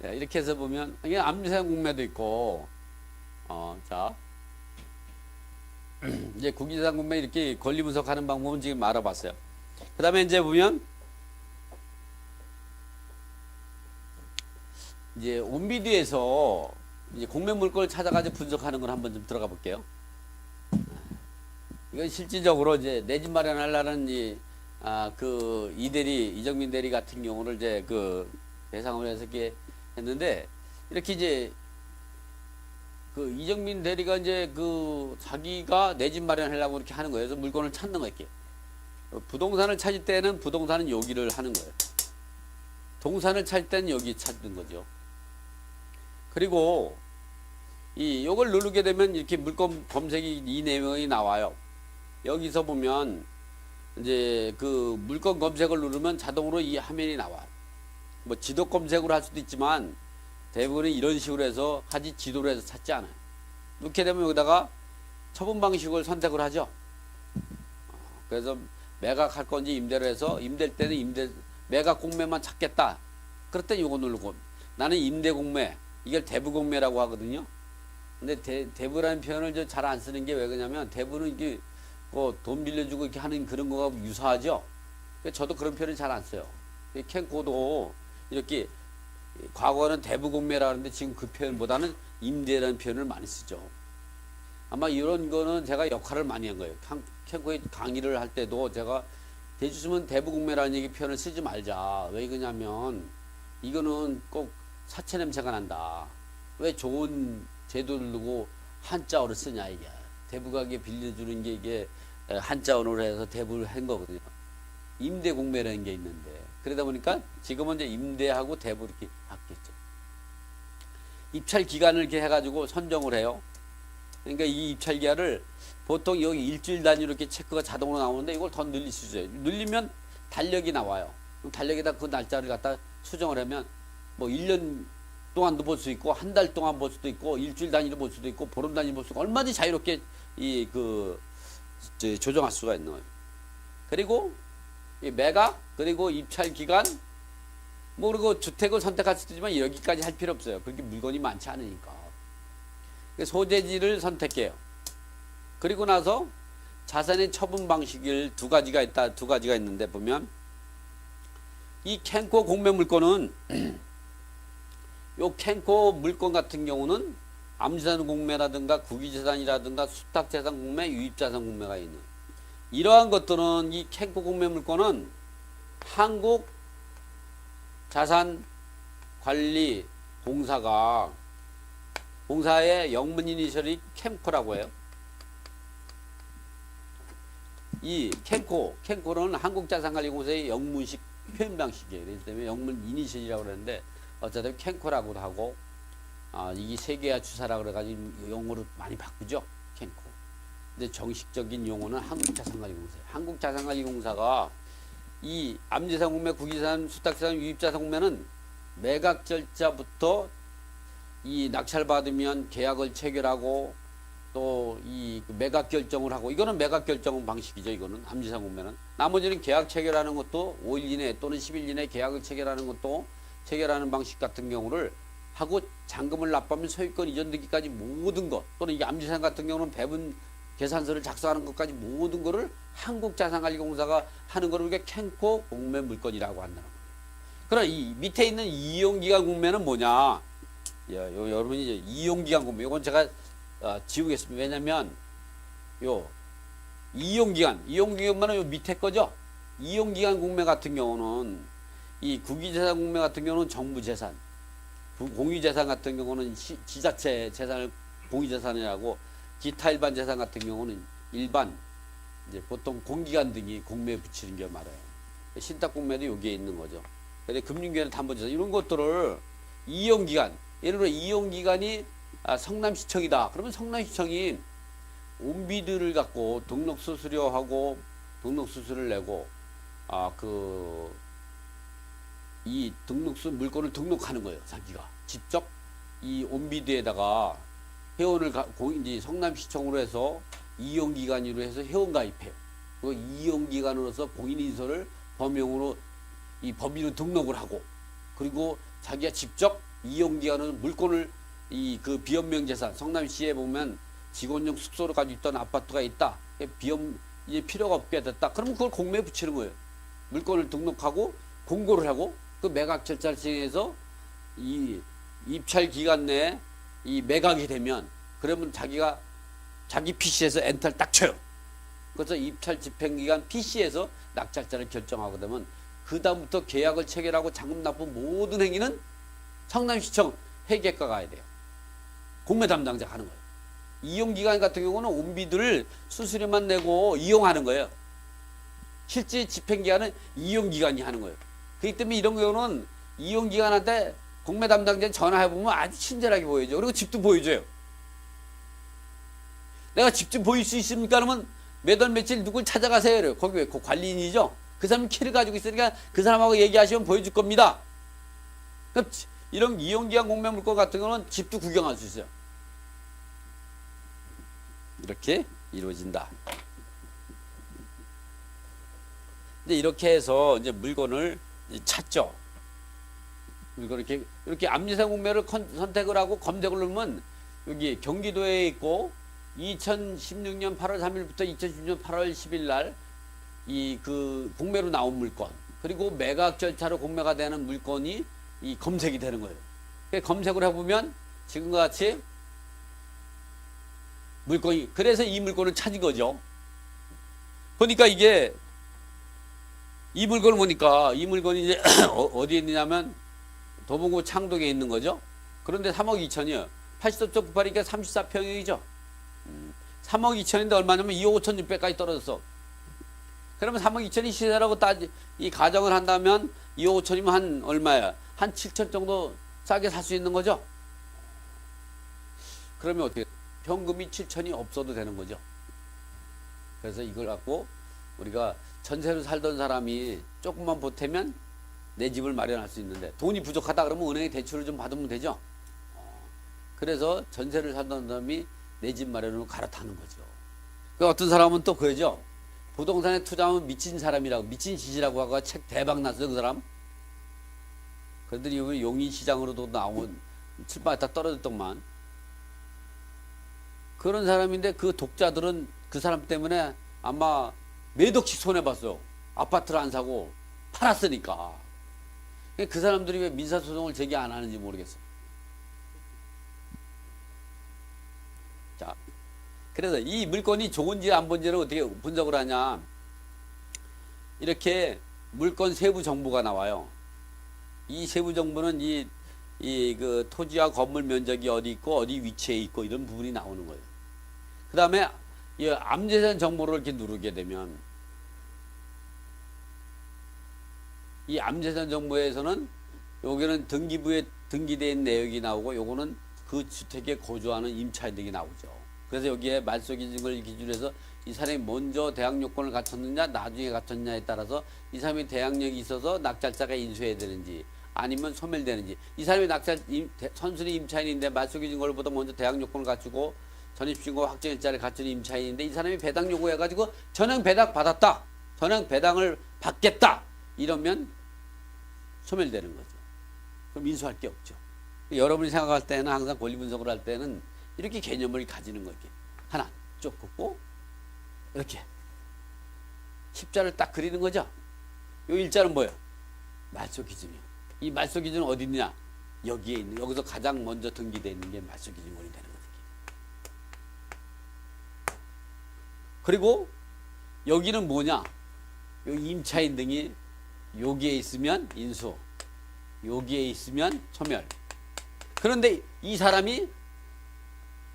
이렇게 해서 보면 이게 암세상 공매도 있고, 자, 이제 국유재산 공매 이렇게 권리 분석하는 방법은 지금 알아봤어요. 그 다음에 이제 보면 이제 온비디에서 이제 공매 물건을 찾아가지고 분석하는 걸 한번 좀 들어가 볼게요. 이건 실질적으로 이제 내 집 마련하려는 그 이정민 대리 같은 경우를 이제 그 대상으로 해서 이렇게 했는데 이렇게 이제 그 이정민 대리가 이제 그 자기가 내 집 마련하려고 이렇게 하는 거예요. 그래서 물건을 찾는 거 이렇게. 부동산을 찾을 때는 부동산은 여기를 하는 거예요. 동산을 찾을 때는 여기 찾는 거죠. 그리고 요걸 누르게 되면 이렇게 물건 검색이 이 내용이 나와요. 여기서 보면 이제 그 물건 검색을 누르면 자동으로 이 화면이 나와요. 뭐 지도 검색으로 할 수도 있지만 대부분은 이런 식으로 해서 하지 지도로 해서 찾지 않아요. 이렇게 되면 여기다가 처분 방식을 선택을 하죠. 그래서 매각할 건지 임대로 해서 임대일 때는 매각 공매만 찾겠다. 그럴 때 이거 누르고 나는 임대 공매 이걸 대부 공매라고 하거든요. 근데 대부라는 표현을 잘 안 쓰는 게 왜 그러냐면 대부는 이게 뭐 돈 빌려주고 이렇게 하는 그런 거가 유사하죠. 저도 그런 표현을 잘 안 써요. 캔코도 이렇게 과거는 대부 공매라 하는데 지금 그 표현보다는 임대라는 표현을 많이 쓰죠. 아마 이런 거는 제가 역할을 많이 한 거예요. 캔코에 강의를 할 때도 제가 대주주면 대부 공매라는 얘기 표현을 쓰지 말자. 왜 그러냐면 이거는 꼭 사채 냄새가 난다. 왜 좋은 제도를 두고 한자어를 쓰냐 이게. 대부가게 빌려주는 게 이게 한자어로 해서 대부를 한 거거든요. 임대 공매라는 게 있는데 그러다 보니까 지금은 이제 임대하고 대부 이렇게 바뀌었죠. 입찰 기간을 이렇게 해가지고 선정을 해요. 그러니까 이 입찰 기한을 보통 여기 일주일 단위로 이렇게 체크가 자동으로 나오는데 이걸 더 늘릴 수 있어요. 늘리면 달력이 나와요. 그럼 달력에다 그 날짜를 갖다 수정을 하면 뭐 1년 동안도 볼 수 있고 한 달 동안 볼 수도 있고 일주일 단위로 볼 수도 있고 보름 단위로 볼 수 있고 얼마든지 자유롭게 조정할 수가 있는 거예요. 그리고 이 매각 그리고 입찰 기간 뭐 그리고 주택을 선택할 수도 있지만 여기까지 할 필요 없어요. 그렇게 물건이 많지 않으니까. 소재지를 선택해요. 그리고 나서 자산의 처분 방식을 두 가지가 있는데 보면 이 캔코 공매 물건은 요 캔코 물건 같은 경우는 암지산 공매라든가 국유재산이라든가 수탁재산 공매, 유입자산 공매가 있는 이러한 것들은 이 캔코 공매 물건은 한국자산관리공사의 영문 이니셜이 캔코라고 해요. 이 캔코는 한국자산관리공사의 영문식 표현 방식이에요. 그렇기 때문에 영문 이니셜이라고 그러는데 어쨌든 캔코라고도 하고 이게 세계화 추사라고 그래가지고 용어로 많이 바꾸죠. 캔코. 근데 정식적인 용어는 한국자산관리공사예요. 한국자산관리공사가 이 암지산 공매, 국유재산, 수탁재산, 유입자산 공매는 매각 절차부터 이 낙찰받으면 계약을 체결하고 또 이 매각 결정을 하고, 이거는 매각 결정 방식이죠. 이거는 암지상 공매는. 나머지는 계약 체결하는 것도 5일 이내 또는 10일 이내 계약을 체결하는 것도 체결하는 방식 같은 경우를 하고, 잔금을 납부하면 소유권 이전되기까지 모든 것, 또는 이 암지상 같은 경우는 배분 계산서를 작성하는 것까지 모든 거를 한국자산관리공사가 하는 거를 우리가 캔코 공매 물건이라고 한다는 거예요. 그럼 이 밑에 있는 이용기간 공매는 뭐냐? 여러분이 이제 이용기간 공매, 이건 제가 지우겠습니다. 왜냐면 요 이용기간만은 요 밑에 거죠. 이용기간 공매 같은 경우는, 이 국유재산 공매 같은 경우는 정부재산, 공유재산 같은 경우는 지자체 재산을 공유재산이라고, 기타 일반 재산 같은 경우는 일반, 이제 보통 공기관 등이 공매에 붙이는 게 말이에요. 신탁공매도 여기에 있는 거죠. 근데 금융기관, 담보재산 이런 것들을 이용기간, 예를 들어 이용기간이 성남시청이다. 그러면 성남시청이 온비드를 갖고 등록수수료하고 등록수수료를 내고 이 물건을 등록하는 거예요. 자기가 직접 이 온비드에다가 회원을 이제 성남시청으로 해서 이용기관으로 해서 회원 가입해요. 그 이용기관으로서 공인인서를 범용으로 이 법인으로 등록을 하고, 그리고 자기가 직접 이용기관으로 물건을 이 그 비연명 재산, 성남시에 보면 직원용 숙소를 가지고 있던 아파트가 있다. 이제 필요가 없게 됐다. 그러면 그걸 공매에 붙이는 거예요. 물건을 등록하고 공고를 하고, 그 매각 절차를 진행해서 이 입찰 기간 내에 이 매각이 되면, 그러면 자기 PC에서 엔터를 딱 쳐요. 그래서 입찰 집행기간 PC에서 낙찰자를 결정하게 되면, 그 다음부터 계약을 체결하고 잔금 납부 모든 행위는 성남시청 회계과 가야 돼요. 공매 담당자가 하는 거예요. 이용기간 같은 경우는 온비들을 수수료만 내고 이용하는 거예요. 실제 집행기간은 이용기관이 하는 거예요. 그렇기 때문에 이런 경우는 이용기관한테 공매 담당자에 전화해보면 아주 친절하게 보여줘요. 그리고 집도 보여줘요. 내가 집 좀 보일 수 있습니까? 그러면 몇 월 며칠 누굴 찾아가세요. 이래요. 거기 왜? 그 관리인이죠. 그 사람이 키를 가지고 있으니까 그 사람하고 얘기하시면 보여줄 겁니다. 그러니까 이런 이용기간 공매 물건 같은 경우는 집도 구경할 수 있어요. 이렇게 이루어진다. 이제 이렇게 해서 이제 물건을 찾죠. 물건 이렇게 암지상 공매를 선택을 하고 검색을 누르면, 여기 경기도에 있고 2016년 8월 3일부터 2016년 8월 10일 날 이 그 공매로 나온 물건, 그리고 매각 절차로 공매가 되는 물건이 이 검색이 되는 거예요. 검색을 해보면 지금과 같이 물건이, 그래서 이 물건을 찾은 거죠. 보니까 이게 이 물건을 보니까 이 물건이 이제 어디에 있느냐면 도봉구 창동에 있는 거죠. 그런데 3억 2천이요. 80.98이니까 34평이죠. 3억 2천인데 얼마냐면 2억 5천6백까지 떨어졌어. 그러면 3억 2천이 시세라고 이 가정을 한다면 2억 5천이면 한 얼마야? 한 7천 정도 싸게 살 수 있는 거죠. 그러면 어떻게? 현금이 7천이 없어도 되는 거죠. 그래서 이걸 갖고 우리가 전세로 살던 사람이 조금만 보태면 내 집을 마련할 수 있는데, 돈이 부족하다 그러면 은행에 대출을 좀 받으면 되죠. 그래서 전세를 살던 사람이 내 집 마련으로 갈아타는 거죠. 그 어떤 사람은 또 그러죠. 부동산에 투자하면 미친 사람이라고, 미친 짓이라고 하고 책 대박 났어요, 그 사람. 그들이 용인시장으로도 나온 출판에 다 떨어졌더만. 그런 사람인데 그 독자들은 그 사람 때문에 아마 몇 억씩 손해봤어요. 아파트를 안 사고 팔았으니까. 그 사람들이 왜 민사소송을 제기 안 하는지 모르겠어요. 자, 그래서 이 물건이 좋은지 안 좋은지를 어떻게 분석을 하냐. 이렇게 물건 세부 정보가 나와요. 이 세부 정보는 그 토지와 건물 면적이 어디 있고 어디 위치에 있고 이런 부분이 나오는 거예요. 그 다음에 이 암재산 정보를 이렇게 누르게 되면, 이 암재산 정보에서는 여기는 등기부에 등기되어 있는 내역이 나오고, 요거는 그 주택에 거주하는 임차인들이 나오죠. 그래서 여기에 말소기준을 기준으로 해서 이 사람이 먼저 대항 요건을 갖췄느냐 나중에 갖췄느냐에 따라서 이 사람이 대항력이 있어서 낙찰자가 인수해야 되는지 아니면 소멸되는지, 이 사람이 선순위 임차인인데 말소기준 걸보다 먼저 대항 요건을 갖추고 전입신고 확정일자를 갖춘 임차인인데 이 사람이 배당 요구해가지고 전액 배당 받았다. 전액 배당을 받겠다. 이러면 소멸되는 거죠. 그럼 인수할 게 없죠. 여러분이 생각할 때는 항상 권리 분석을 할 때는 이렇게 개념을 가지는 거죠. 하나 쭉 긋고 이렇게 십자를 딱 그리는 거죠. 이 일자는 뭐예요? 말소 기준이요. 이 말소 기준은 어디 있느냐? 여기에 있는, 여기서 가장 먼저 등기되어 있는 게 말소 기준권이 되는 거죠. 그리고 여기는 뭐냐? 요 임차인 등이 여기에 있으면 인수, 여기에 있으면 소멸. 그런데 이 사람이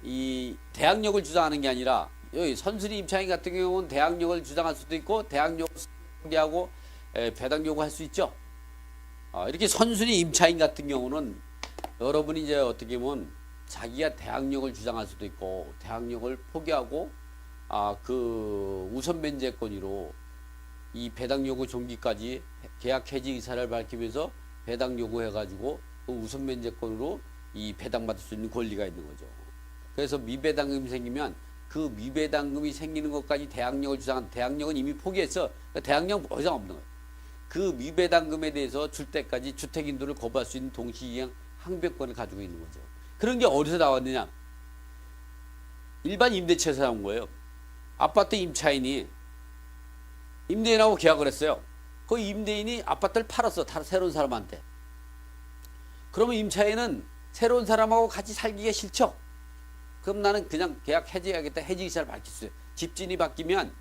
이 대항력을 주장하는 게 아니라 여기 선순위 임차인 같은 경우는 대항력을 주장할 수도 있고 대항력을 포기하고 배당 요구할 수 있죠. 이렇게 선순위 임차인 같은 경우는 여러분이 이제 어떻게 보면 자기가 대항력을 주장할 수도 있고 대항력을 포기하고 그 우선 면제권으로 이 배당 요구 종기까지 계약 해지 의사를 밝히면서 배당 요구해가지고 그 우선 면제권으로 이 배당받을 수 있는 권리가 있는 거죠. 그래서 미배당금이 생기면 그 미배당금이 생기는 것까지 대항력을 주장한 대항력은 이미 포기했어. 그러니까 대항력 더 이상 없는 거예요. 그 미배당금에 대해서 줄 때까지 주택인도를 거부할 수 있는 동시이행 항변권을 가지고 있는 거죠. 그런 게 어디서 나왔느냐? 일반 임대차에서 나온 거예요. 아파트 임차인이 임대인하고 계약을 했어요. 그 임대인이 아파트를 팔았어. 새로운 사람한테. 그러면 임차인은 새로운 사람하고 같이 살기가 싫죠. 그럼 나는 그냥 계약 해지해야겠다. 해지 의사를 밝혔어요. 집주인이 바뀌면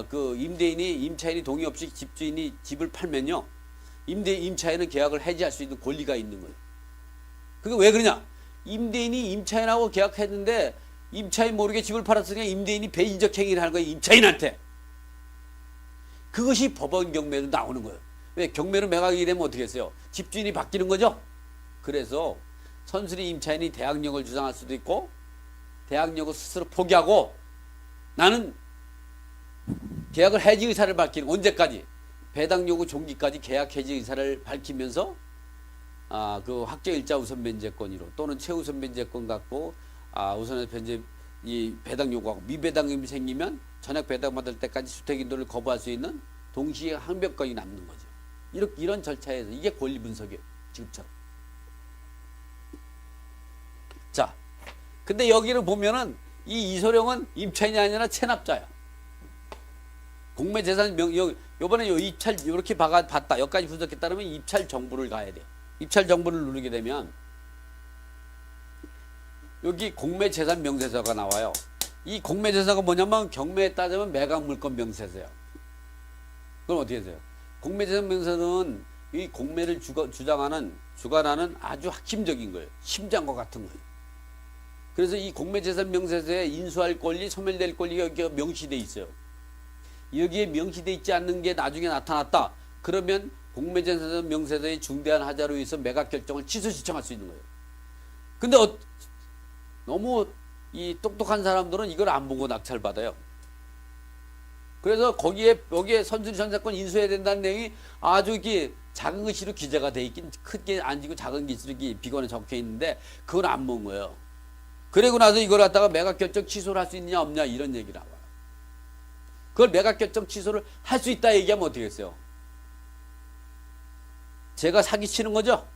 그 임차인이 동의 없이 집주인이 집을 팔면요. 임차인은 계약을 해지할 수 있는 권리가 있는 거예요. 그게 왜 그러냐? 임대인이 임차인하고 계약했는데 임차인 모르게 집을 팔았으니까 임대인이 배인적 행위를 하는 거예요. 임차인한테. 그것이 법원 경매로 나오는 거예요. 왜? 경매로 매각이 되면 어떻게 했어요? 집주인이 바뀌는 거죠. 그래서 선순위 임차인이 대항력을 주장할 수도 있고 대항력을 스스로 포기하고 나는 계약을 해지 의사를 밝히는 언제까지? 배당 요구 종기까지 계약 해지 의사를 밝히면서 그 확정일자 우선 면제권으로 또는 최우선 면제권 갖고 우선의 변제 이 배당 요구하고 미배당금이 생기면 전액 배당 받을 때까지 주택인도를 거부할 수 있는 동시에 항변권이 남는 거죠. 이런 절차에서 이게 권리 분석이에요. 지금처럼. 자, 근데 여기를 보면은 이 이소룡은 임차인이 아니라 체납자야. 공매재산 요번에 요 입찰 이렇게 봤다. 여기까지 분석했다 그러면 입찰 정보를 가야 돼. 입찰 정보를 누르게 되면 여기 공매재산 명세서가 나와요. 이 공매재서가 뭐냐면 경매에 따지면 매각물권 명세서예요. 그럼 어떻게 되세요? 공매재산 명세서는 이 공매를 주장하는 주관하는 아주 핵심적인 거예요. 심장과 같은 거예요. 그래서 이 공매재산 명세서에 인수할 권리, 소멸될 권리가 여기가 명시돼 있어요. 여기에 명시돼 있지 않는 게 나중에 나타났다. 그러면 공매재산 명세서의 중대한 하자로 의해서 매각 결정을 취소 신청할 수 있는 거예요. 근데 너무 이 똑똑한 사람들은 이걸 안 보고 낙찰받아요. 그래서 여기에 선순위 전세권 인수해야 된다는 내용이 아주 이렇게 작은 글씨로 기재가 돼 있긴 크게 안 지고 작은 글씨로 비건에 적혀 있는데 그건 안 본 거예요. 그리고 나서 이걸 갖다가 매각 결정 취소를 할 수 있냐 없냐 이런 얘기 나와요. 그걸 매각 결정 취소를 할 수 있다 얘기하면 어떻게 했어요? 제가 사기치는 거죠?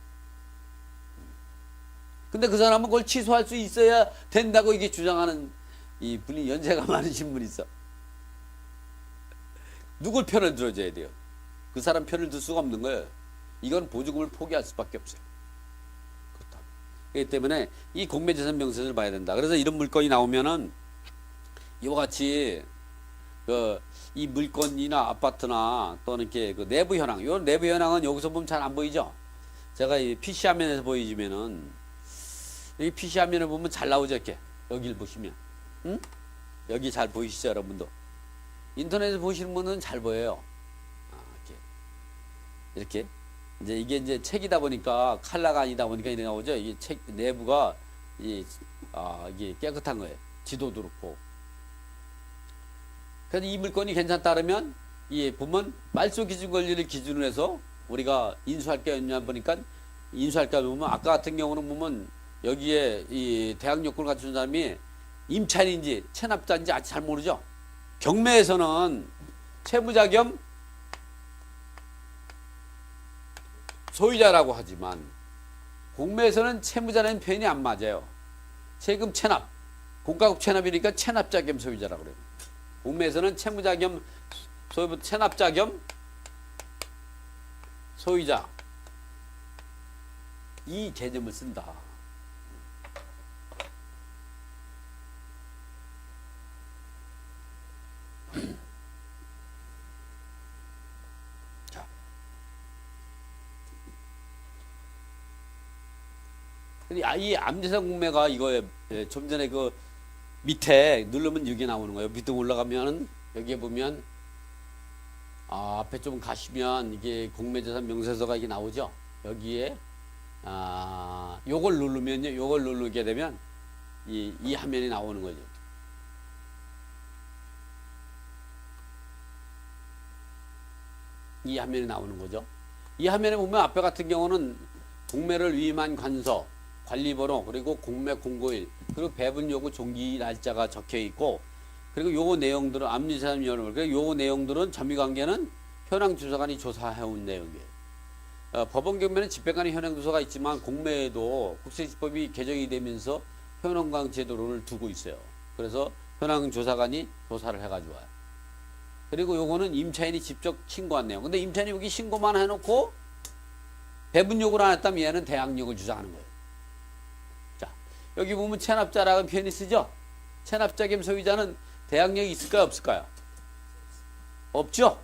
근데 그 사람은 그걸 취소할 수 있어야 된다고 이게 주장하는 이 분이 연세가 많으신 분이 있어. 누굴 편을 들어줘야 돼요? 그 사람 편을 들 수가 없는 거예요. 이건 보조금을 포기할 수밖에 없어요. 그렇다. 그렇기 때문에 이 공매재산 명세서를 봐야 된다. 그래서 이런 물건이 나오면은 이와 같이 이 물건이나 아파트나 또는 이렇게 그 내부 현황, 이 내부 현황은 여기서 보면 잘 안 보이죠? 제가 이 PC 화면에서 보여주면은 여기 PC 화면을 보면 잘 나오죠, 이렇게. 여기를 보시면. 응? 여기 잘 보이시죠, 여러분도? 인터넷에서 보시는 분은 잘 보여요. 이렇게. 이제 이게 이제 책이다 보니까 칼라가 아니다 보니까 이렇게 나오죠. 이게 책 내부가 이게 깨끗한 거예요. 지도도 그렇고. 그래서 이 물건이 괜찮다 그러면 보면 말소 기준 권리를 기준으로 해서 우리가 인수할 게 없냐 보니까 인수할 게 보면 아까 같은 경우는 보면 여기에 이 대항력권을 갖춘 사람이 임차인인지 체납자인지 아직 잘 모르죠. 경매에서는 채무자 겸 소유자라고 하지만 공매에서는 채무자라는 표현이 안 맞아요. 세금 체납, 공과국 체납이니까 체납자 겸 소유자라고 그래요. 공매에서는 채무자 겸 체납자 겸 소유자 이 개념을 쓴다. 자, 이 암재산 공매가 이거에 좀 전에 그 밑에 누르면 이게 나오는 거예요. 밑에 올라가면 여기에 보면 앞에 좀 가시면 이게 공매재산 명세서가 이게 나오죠. 여기에 요걸 누르면요, 요걸 누르게 되면 이 화면이 나오는 거죠. 이 화면이 나오는 거죠. 이 화면에 보면 앞에 같은 경우는 공매를 위임한 관서, 관리번호, 그리고 공매 공고일, 그리고 배분 요구 종기 날짜가 적혀 있고, 그리고 요 내용들은 암리사람 여러분, 그리고 요 내용들은 점유관계는 현황조사관이 조사해온 내용이에요. 법원 경매는 집행관의 현황조사가 있지만 공매에도 국세지법이 개정이 되면서 현황강 제도를 두고 있어요. 그래서 현황조사관이 조사를 해가지고 와요. 그리고 요거는 임차인이 직접 신고한 내용. 근데 임차인이 여기 신고만 해놓고 배분 요구를 안 했다면 얘는 대항력을 주장하는 거예요. 자, 여기 보면 체납자라는 표현이 쓰죠? 체납자 겸 소유자는 대항력이 있을까요? 없을까요? 없죠?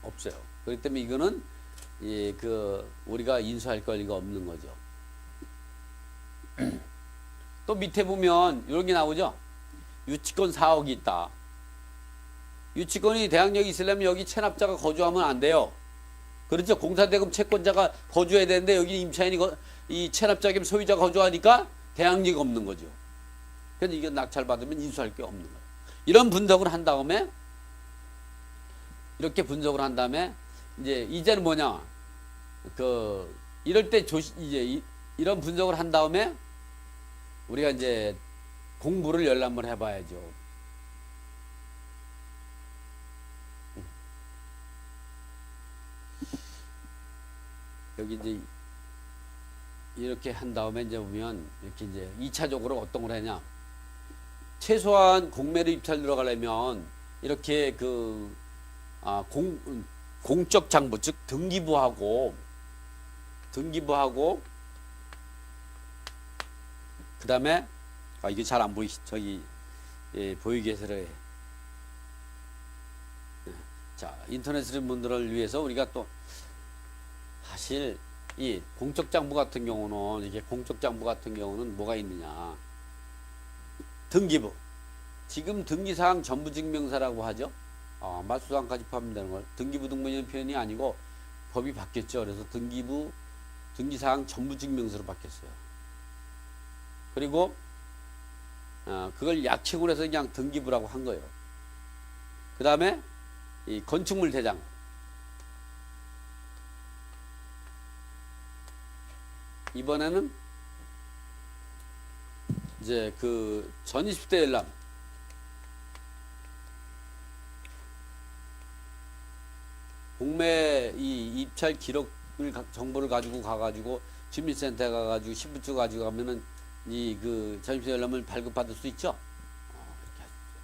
없어요. 그렇기 때문에 이거는 우리가 인수할 권리가 없는 거죠. 또 밑에 보면 이런 게 나오죠? 유치권 4억이 있다. 유치권이 대항력이 있으려면 여기 체납자가 거주하면 안 돼요. 그렇죠? 공사대금 채권자가 거주해야 되는데 여기 임차인이 이 체납자 겸 소유자가 거주하니까 대항력이 없는 거죠. 그래서 이게 낙찰받으면 인수할 게 없는 거예요. 이런 분석을 한 다음에 이렇게 분석을 한 다음에 이제는 뭐냐? 이럴 때 이런 분석을 한 다음에 우리가 이제 공부를 열람을 해봐야죠. 여기 이제 이렇게 한 다음에 이제 보면 이렇게 이제 2차적으로 어떤 걸 하냐? 최소한 공매를 입찰 들어가려면 이렇게 공적 장부 즉 등기부하고 그다음에 이게 잘 안 보이시 보이게 해서 자 인터넷을 분들을 위해서 우리가 또 사실 이 공적 장부 같은 경우는 뭐가 있느냐? 등기부. 지금 등기사항 전부증명사라고 하죠. 말소사항까지 포함되는 걸 등기부 등본이라는 표현이 아니고 법이 바뀌었죠. 그래서 등기사항 전부증명서로 바뀌었어요. 그리고 그걸 약칭을 해서 그냥 등기부라고 한 거예요. 그 다음에 이 건축물 대장. 이번에는 이제 전입대 열람. 공매 이 입찰 기록을 정보를 가지고 가가지고 주민센터에 가가지고 신분증 가지고 가면은 전입세 열람을 발급받을 수 있죠. 이렇게 하십시오.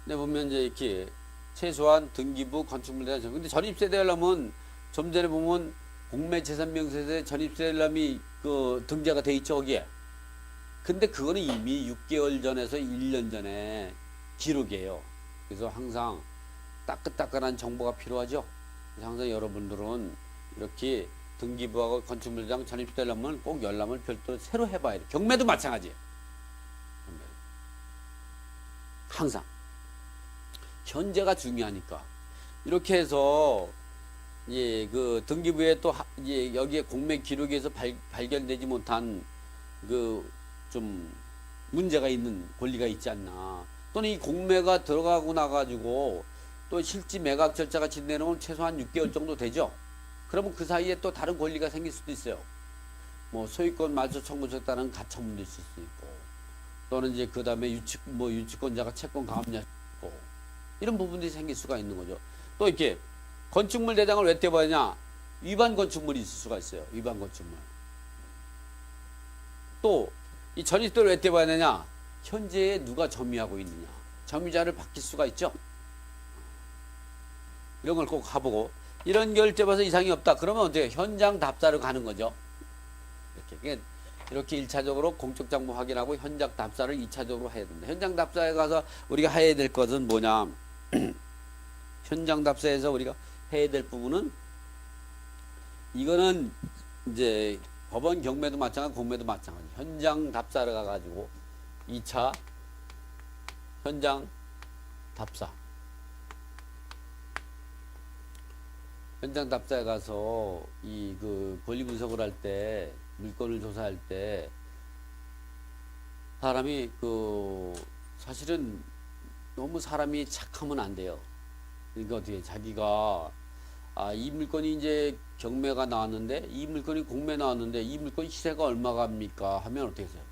근데 보면 이제 이렇게 최소한 등기부 건축물 대장. 근데 전입세 열람은 좀 전에 보면 공매재산명세서에 전입세 열람이 등재가 돼 있죠 거기에. 근데 그거는 이미 6개월 전에서 1년 전에 기록이에요. 그래서 항상 따끈따끈한 정보가 필요하죠. 그래서 항상 여러분들은 이렇게 등기부하고 건축물장 전입세 열람은 꼭 열람을 별도로 새로 해봐야 돼요. 경매도 마찬가지예요. 항상 현재가 중요하니까 이렇게 해서 등기부에 또 여기에 공매 기록에서 발견되지 못한 좀 문제가 있는 권리가 있지 않나. 또는 이 공매가 들어가고 나가지고 또 실지 매각 절차가 진행되면 최소한 6개월 정도 되죠. 그러면 그 사이에 또 다른 권리가 생길 수도 있어요. 뭐 소유권 말소 청구에 따른 가처분도 있을 수 있고, 또는 이제 그 다음에 유치권자가 채권 가압류 있고 이런 부분들이 생길 수가 있는 거죠. 또 이렇게 건축물 대장을 왜 떼봐야 위반 건축물이 있을 수가 있어요. 위반 건축물. 또 이 전입도를 왜 떼봐야 되냐? 현재에 누가 점유하고 있느냐? 점유자를 바뀔 수가 있죠. 이런 걸 꼭 가보고 이런 결제 봐서 이상이 없다. 그러면 어떻게 현장 답사를 가는 거죠. 이렇게 1차적으로 공적 정보 확인하고 현장 답사를 2차적으로 해야 된다. 현장 답사에 가서 우리가 해야 될 것은 뭐냐? 현장 답사에서 우리가 해야 될 부분은 이거는 이제 법원 경매도 마찬가지, 공매도 마찬가지. 현장 답사를 가가지고 2차 현장 답사. 현장 답사에 가서 이 그 권리 분석을 할 때, 물건을 조사할 때 사람이 사실은 너무 사람이 착하면 안 돼요. 그러니까 어떻게 자기가 이 물건이 이제 경매가 나왔는데 이 물건이 공매 나왔는데 이 물건 시세가 얼마가 합니까? 하면 어떻게 해요?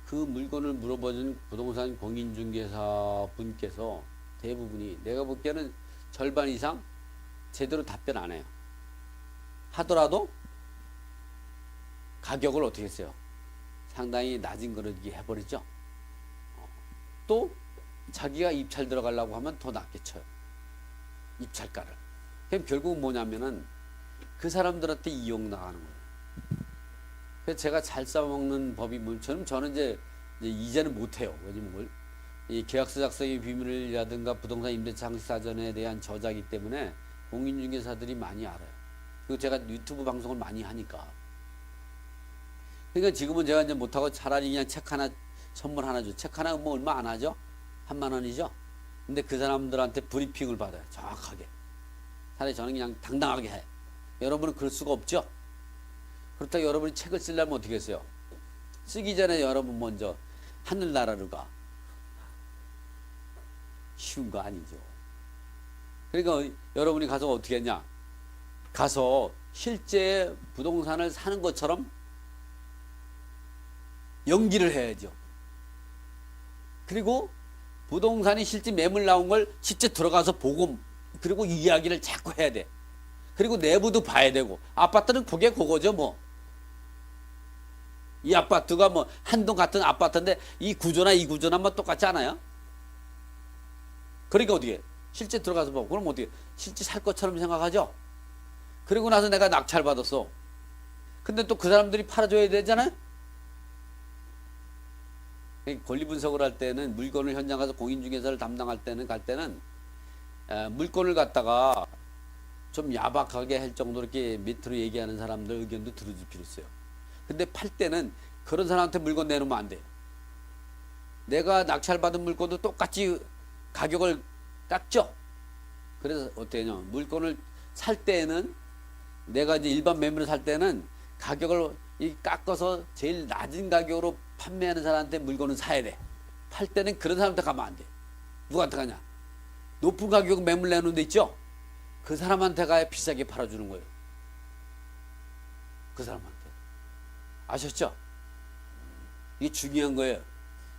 그 물건을 물어보는 부동산 공인중개사 분께서 대부분이 내가 보기에는 절반 이상 제대로 답변 안 해요. 하더라도 가격을 어떻게 했어요? 상당히 낮은 거를 해버리죠. 또 자기가 입찰 들어가려고 하면 더 낮게 쳐요. 입찰가를. 그럼 결국 뭐냐면은 그 사람들한테 이용 나가는 거예요. 그래서 제가 잘 싸먹는 법이 저는 이제는 못해요. 왜냐면 이 계약서 작성의 비밀이라든가 부동산 임대차 상시 사전에 대한 저자이기 때문에 공인중개사들이 많이 알아요. 그리고 제가 유튜브 방송을 많이 하니까. 그러니까 지금은 제가 이제 못하고 차라리 그냥 책 하나 선물 하나 줘. 책 하나 뭐 얼마 안 하죠? 1만 원이죠? 근데 그 사람들한테 브리핑을 받아요. 정확하게. 차라리 저는 그냥 당당하게 해. 여러분은 그럴 수가 없죠? 그렇다고 여러분이 책을 쓰려면 어떻게 했어요? 쓰기 전에 여러분 먼저 하늘나라로 가. 쉬운 거 아니죠. 그러니까 여러분이 가서 어떻게 했냐? 가서 실제 부동산을 사는 것처럼 연기를 해야죠. 그리고 부동산이 실제 매물 나온 걸 직접 들어가서 보고 그리고 이야기를 자꾸 해야 돼. 그리고 내부도 봐야 되고 아파트는 그거죠 뭐. 이 아파트가 뭐 한동 같은 아파트인데 이 구조나 뭐 똑같지 않아요? 그러니까 어떻게 실제 들어가서 보고 그럼 어떻게 실제 살 것처럼 생각하죠? 그리고 나서 내가 낙찰 받았어. 근데 또 그 사람들이 팔아줘야 되잖아요? 권리 분석을 할 때는 물건을 현장 가서 공인중개사를 담당할 때는 물건을 갖다가 좀 야박하게 할 정도로 이렇게 밑으로 얘기하는 사람들 의견도 들어줄 필요 있어요. 근데 팔 때는 그런 사람한테 물건 내놓으면 안 돼요. 내가 낙찰받은 물건도 똑같이 가격을 깎죠. 그래서 어때냐? 물건을 살 때는 내가 이제 일반 매물을 살 때는 가격을 깎아서 제일 낮은 가격으로 판매하는 사람한테 물건을 사야 돼. 팔 때는 그런 사람한테 가면 안 돼. 누구한테 가냐? 높은 가격 매물 내놓은 데 있죠? 그 사람한테 가야 비싸게 팔아주는 거예요. 그 사람한테. 아셨죠? 이게 중요한 거예요.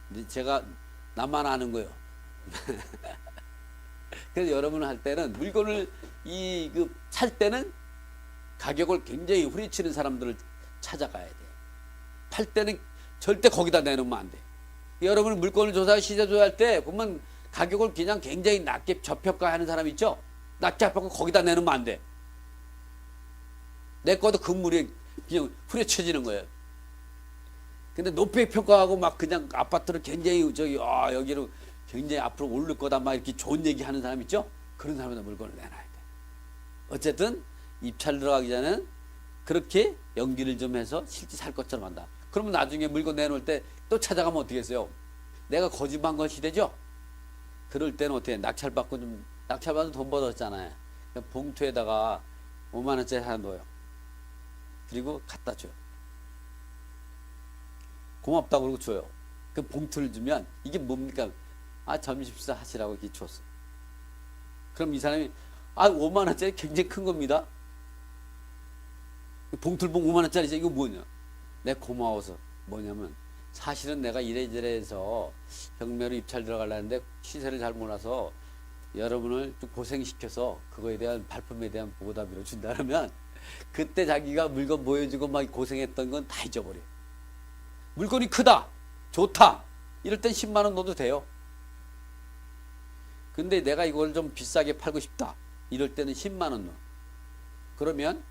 근데 제가 나만 아는 거예요. 그래서 여러분 할 때는 물건을 살 때는 가격을 굉장히 후리치는 사람들을 찾아가야 돼. 팔 때는 절대 거기다 내놓으면 안 돼. 여러분 물건을 시세 조사할 때 보면 가격을 그냥 굉장히 낮게 저평가하는 사람 있죠? 낮게 합하고 거기다 내놓으면 안 돼. 내 것도 건물이 그냥 후려쳐지는 거예요. 근데 높게 평가하고 막 그냥 아파트를 굉장히 여기로 굉장히 앞으로 오를 거다 막 이렇게 좋은 얘기 하는 사람 있죠? 그런 사람한테 물건을 내놔야 돼. 어쨌든 입찰 들어가기 전에는 그렇게 연기를 좀 해서 실제 살 것처럼 한다. 그러면 나중에 물건 내놓을 때 또 찾아가면 어떻게 했어요? 내가 거짓말한 것이 되죠? 그럴 때는 어떻게 낙찰받고 낙찰받아서 돈 벌었잖아요. 봉투에다가 5만 원짜리 하나 넣어요. 그리고 갖다 줘요. 고맙다고 그러고 줘요. 그 봉투를 주면 이게 뭡니까? 점심식사 하시라고 이렇게 줬어. 그럼 이 사람이 5만 원짜리 굉장히 큰 겁니다. 봉투를 보면 5만 원짜리지 이거 뭐냐? 내가 고마워서 뭐냐면 사실은 내가 이래저래 해서 경매로 입찰 들어가려는데 시세를 잘 몰라서 여러분을 좀 고생시켜서 그거에 대한 발품에 대한 보답으로 준다면 그때 자기가 물건 보여주고 막 고생했던 건 다 잊어버려. 물건이 크다, 좋다, 이럴 땐 10만 원 넣어도 돼요. 근데 내가 이걸 좀 비싸게 팔고 싶다, 이럴 때는 10만 원 넣어. 그러면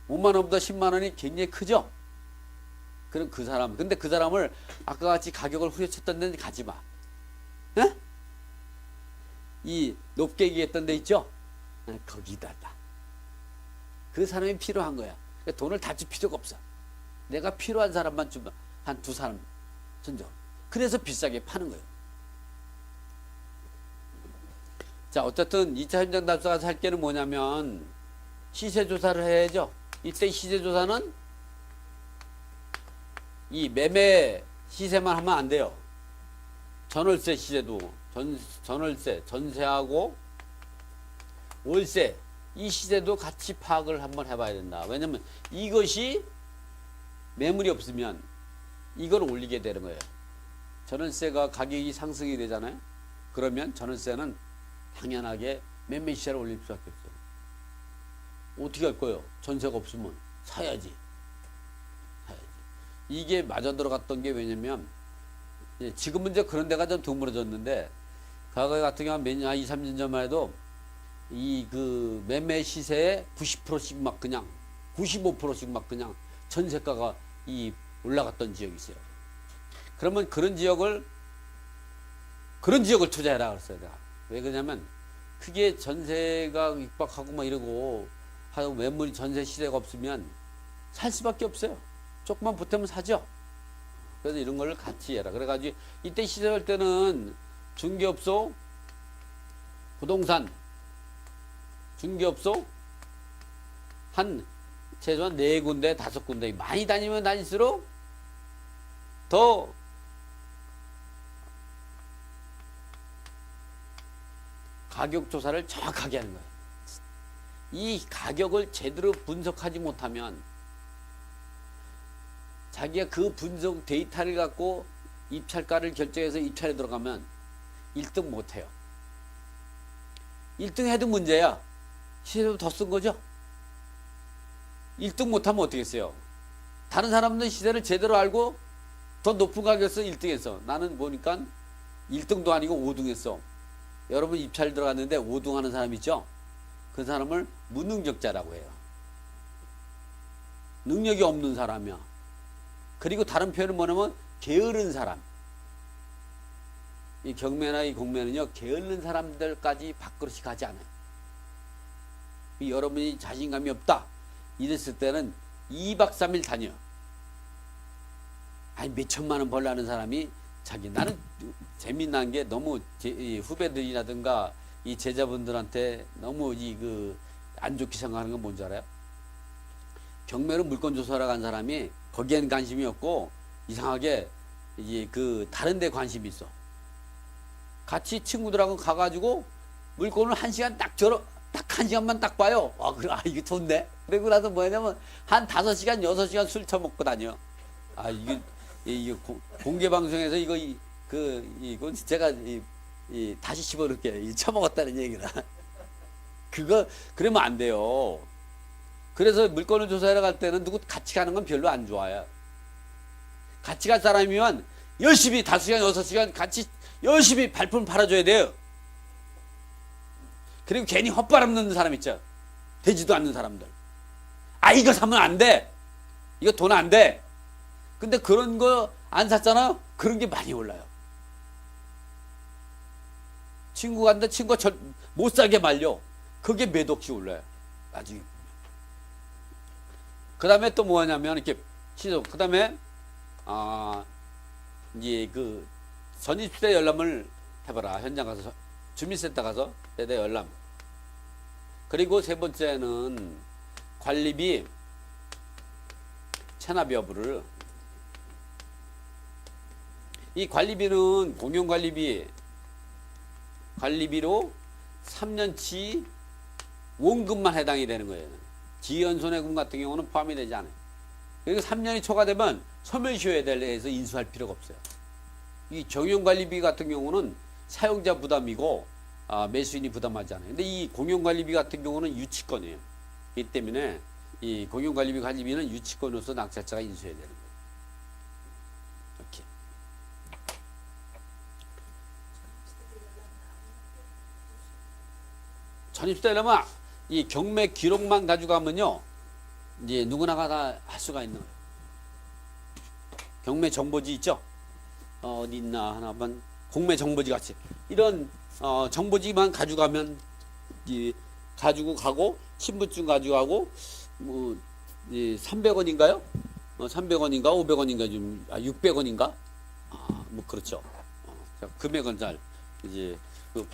5만 원보다 10만 원이 굉장히 크죠? 그럼 그 사람, 근데 그 사람을 아까 같이 가격을 후려쳤던 데는 가지 마. 에? 이 높게 얘기했던 데 있죠? 거기다. 그 사람이 필요한 거야. 그러니까 돈을 다 줄 필요가 없어. 내가 필요한 사람만 주면 한 두 사람 선정. 그래서 비싸게 파는 거예요. 자, 어쨌든 2차 현장 답사가 살 게는 뭐냐면 시세 조사를 해야죠. 이때 시세 조사는 이 매매 시세만 하면 안 돼요. 전월세 시세도 전월세, 전세하고 월세 이 시세도 같이 파악을 한번 해봐야 된다. 왜냐면 이것이 매물이 없으면 이걸 올리게 되는 거예요. 전월세가 가격이 상승이 되잖아요. 그러면 전월세는 당연하게 매매 시세를 올릴 수밖에 없어요. 어떻게 할 거예요? 전세가 없으면 사야지. 이게 맞아 들어갔던 게 왜냐면 지금은 이제 그런 데가 좀 드물어졌는데 과거 같은 경우는 몇 년, 2, 3년 전만 해도 이 그 매매 시세에 90%씩 막 그냥 95%씩 막 그냥 전세가가 이 올라갔던 지역이 있어요. 그러면 그런 지역을 투자해라 그랬어요. 내가. 왜 그러냐면 크게 전세가 육박하고 막 이러고 하고 매물이 전세 시세가 없으면 살 수밖에 없어요. 조금만 보태면 사죠. 그래서 이런 걸 같이 해라. 그래가지고 이때 시세할 때는 중개업소, 부동산, 중개업소 한 최소한 4군데, 5군데 많이 다니면 다닐수록 더 가격 조사를 정확하게 하는 거예요. 이 가격을 제대로 분석하지 못하면 자기가 그 분석 데이터를 갖고 입찰가를 결정해서 입찰에 들어가면 1등 못해요. 1등 해도 문제야. 시세도 더 쓴 거죠. 1등 못하면 어떻게 했어요? 다른 사람들은 시세를 제대로 알고 더 높은 가격에서 1등 했어. 나는 보니까 1등도 아니고 5등 했어. 여러분 입찰 들어갔는데 5등 하는 사람 있죠? 그 사람을 무능력자라고 해요. 능력이 없는 사람이야. 그리고 다른 표현은 뭐냐면 게으른 사람. 이 경매나 이 공매는요, 게으른 사람들까지 밥그릇이 가지 않아요. 여러분이 자신감이 없다 이랬을 때는 2박 3일 다녀. 아니 몇 천만 원 벌라는 사람이 나는 재미난 게 너무 이 후배들이라든가 이 제자분들한테 너무 안 좋게 생각하는 건 뭔지 알아요? 경매로 물건 조사하러 간 사람이 거기엔 관심이 없고 이상하게 다른 데 관심이 있어. 같이 친구들하고 가가지고 물건을 1시간 딱 1시간만 딱 봐요. 그래, 이게 좋네. 그리고 나서 뭐냐면 한 5시간, 6시간 술 처먹고 다녀. 이게 공개 방송에서 이건 제가 다시 집어넣을게요. 처먹었다는 얘기라. 그러면 안 돼요. 그래서 물건을 조사하러 갈 때는 누구 같이 가는 건 별로 안 좋아요. 같이 갈 사람이면 열심히 5시간, 6시간 같이 열심히 발품 팔아줘야 돼요. 그리고 괜히 헛바람 넣는 사람 있죠. 되지도 않는 사람들. 이거 사면 안 돼. 이거 돈 안 돼. 근데 그런 거 안 샀잖아? 그런 게 많이 올라요. 친구 간다, 친구가 못 사게 말려. 그게 몇 억씩 올라요. 나중에. 그 다음에 또 뭐냐면, 이렇게, 그 다음에, 이제 전입세 열람을 해봐라. 현장 가서, 주민센터 가서 세대 열람. 그리고 세 번째는 관리비, 체납 여부를. 이 관리비는 공용관리비로 3년치 원금만 해당이 되는 거예요. 지연손해금 같은 경우는 포함이 되지 않아요. 그리고 3년이 초과되면 소멸시효에 대해서 인수할 필요가 없어요. 이 경영관리비 같은 경우는 사용자 부담이고 매수인이 부담하지 않아요. 근데 이 공용관리비 같은 경우는 유치권이에요. 이 때문에 이 공용관리비 관리비는 유치권으로서 낙찰자가 인수해야 되는 거예요. 이렇게. 전입되려면 이 경매 기록만 가져가면요, 이제 누구나가 다 할 수가 있는 거예요. 경매 정보지 있죠? 어디 있나 하나만 공매 정보지 같이 이런 정보지만 가져가면 가지고 가고 신분증 가져가고 뭐 300원인가요? 300원인가 500원인가 좀 600원인가? 뭐 그렇죠. 금액은 잘 이제 그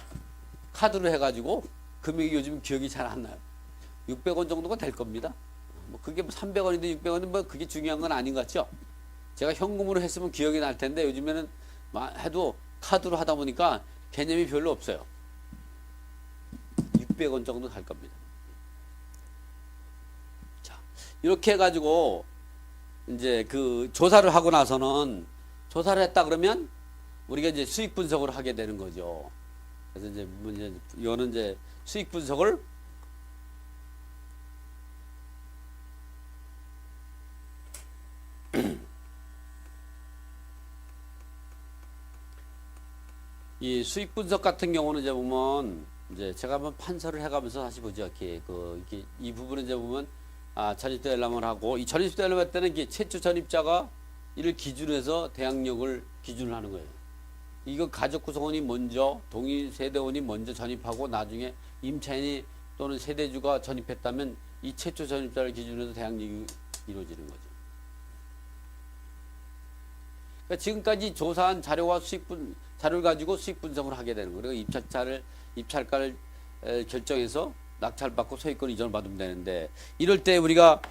카드로 해가지고 금액이 요즘 기억이 잘 안 나요. 600원 정도가 될 겁니다. 뭐 그게 뭐 300원인데 600원은 뭐 그게 중요한 건 아닌 것 같죠? 제가 현금으로 했으면 기억이 날 텐데 요즘에는 해도 카드로 하다 보니까 개념이 별로 없어요. 600원 정도 갈 겁니다. 자, 이렇게 해가지고 이제 그 조사를 하고 나서는 조사를 했다 그러면 우리가 이제 수익 분석을 하게 되는 거죠. 그래서 이제 이거는 이제 수익 분석을 이 수익 분석 같은 경우는 이제 보면 이제 제가 한번 판서를 해가면서 다시 보죠. 이렇게 이렇게 이 부분은 이제 보면 전입도 엘람을 하고 이 전입도 엘람 할 때는 이게 최초 전입자가 이를 기준으로 해서 대항력을 기준으로 하는 거예요. 이거 가족 구성원이 먼저 동일 세대원이 먼저 전입하고 나중에 임차인이 또는 세대주가 전입했다면 이 최초 전입자를 기준으로 해서 대항력이 이루어지는 거죠. 그러니까 지금까지 조사한 자료와 자료를 가지고 수익 분석을 하게 되는 거예요. 그리고 입찰가를 결정해서 낙찰받고 소유권 이전을 받으면 되는데 이럴 때 우리가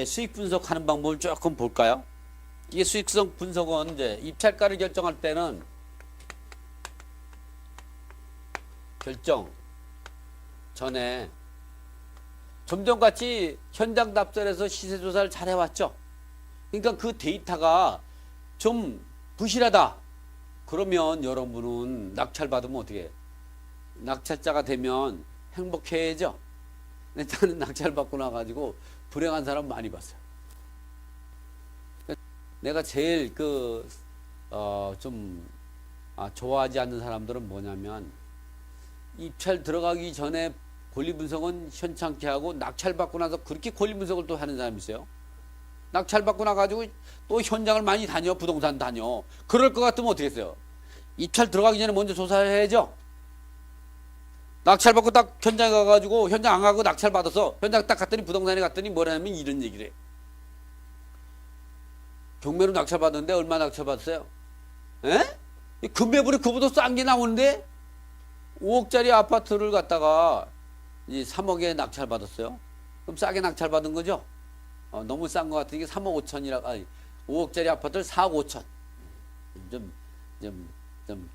수익 분석하는 방법을 조금 볼까요? 이게 수익성 분석은 이제 입찰가를 결정할 때는 결정 전에 좀 전같이 현장 답사에서 시세 조사를 잘 해왔죠. 그러니까 그 데이터가 좀 부실하다. 그러면 여러분은 낙찰 받으면 어떻게 해? 낙찰자가 되면 행복해야죠. 근데 나는 낙찰 받고 나가지고 불행한 사람 많이 봤어요. 내가 제일 좋아하지 않는 사람들은 뭐냐면 입찰 들어가기 전에 권리 분석은 현찮게 하고 낙찰 받고 나서 그렇게 권리 분석을 또 하는 사람이 있어요. 낙찰 받고 나가지고 또 현장을 많이 다녀, 부동산 다녀. 그럴 것 같으면 어떻게 했어요? 입찰 들어가기 전에 먼저 조사를 해야죠. 낙찰 받고 딱 현장에 가가지고 현장 안 가고 낙찰 받아서 현장 딱 갔더니 부동산에 갔더니 뭐라냐면 이런 얘기를 해. 경매로 낙찰 받았는데 얼마 낙찰 받았어요? 에? 금매물이 그보다 싼 게 나오는데 5억짜리 아파트를 갖다가 이제 3억에 낙찰 받았어요. 그럼 싸게 낙찰 받은 거죠? 너무 싼 것 같으니까 3억 5천이라, 5억짜리 아파트를 4억 5천. 좀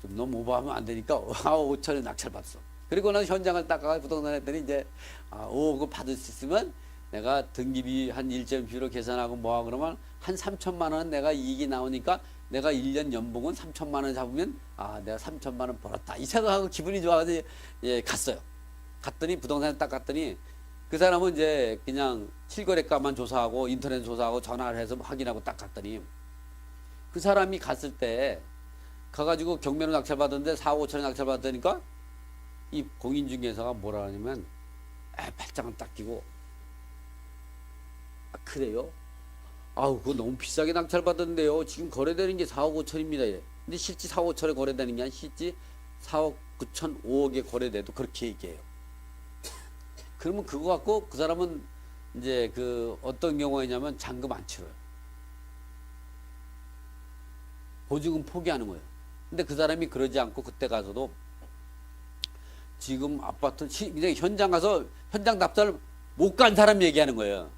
너무 오버하면 안 되니까 4억 5천에 낙찰 받았어. 그리고 나서 현장을 닦아가 부동산 했더니 이제 5억을 받을 수 있으면 내가 등기비 한 1.9로 계산하고 뭐하고 그러면 한 3천만 원 내가 이익이 나오니까 내가 1년 연봉은 3천만 원 잡으면 내가 3천만 원 벌었다. 이 생각하고 기분이 좋아서 갔어요. 갔더니 부동산에 딱 갔더니 그 사람은 이제 그냥 실거래가만 조사하고 인터넷 조사하고 전화를 해서 확인하고 딱 갔더니 그 사람이 갔을 때 가가지고 경매로 낙찰 받았는데 4억 5천에 낙찰 받으니까 이 공인중개사가 뭐라 하냐면 발장을 딱 끼고 그래요? 그거 너무 비싸게 낙찰 받았는데요. 지금 거래되는 게 4억 5천입니다. 이래. 근데 실제 4억 5천에 거래되는 게 아니라 실제 4억 9천 5억에 거래돼도 그렇게 얘기해요. 그러면 그거 갖고 그 사람은 이제 어떤 경우에냐면 잔금 안 치러요. 보증금 포기하는 거예요. 근데 그 사람이 그러지 않고 그때 가서도 지금 아파트 그냥 현장 가서 현장 답사를 못 간 사람 얘기하는 거예요.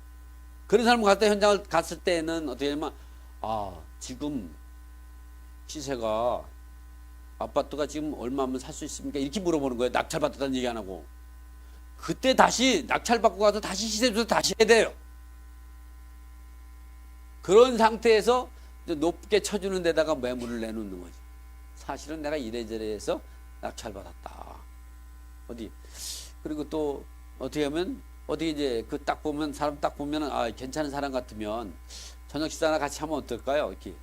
그런 사람 갔다 현장을 갔을 때는 어떻게 하냐면 지금 시세가 아파트가 지금 얼마면 살 수 있습니까? 이렇게 물어보는 거예요. 낙찰 받았다는 얘기 안 하고. 그때 다시 낙찰 받고 가서 다시 시세 조사 다시 해야 돼요. 그런 상태에서 이제 높게 쳐주는 데다가 매물을 내놓는 거지. 사실은 내가 이래저래 해서 낙찰받았다. 어디. 그리고 또 어떻게 하면, 어떻게 이제 그 딱 보면, 사람 딱 보면, 아, 괜찮은 사람 같으면 저녁 식사나 같이 하면 어떨까요? 이렇게.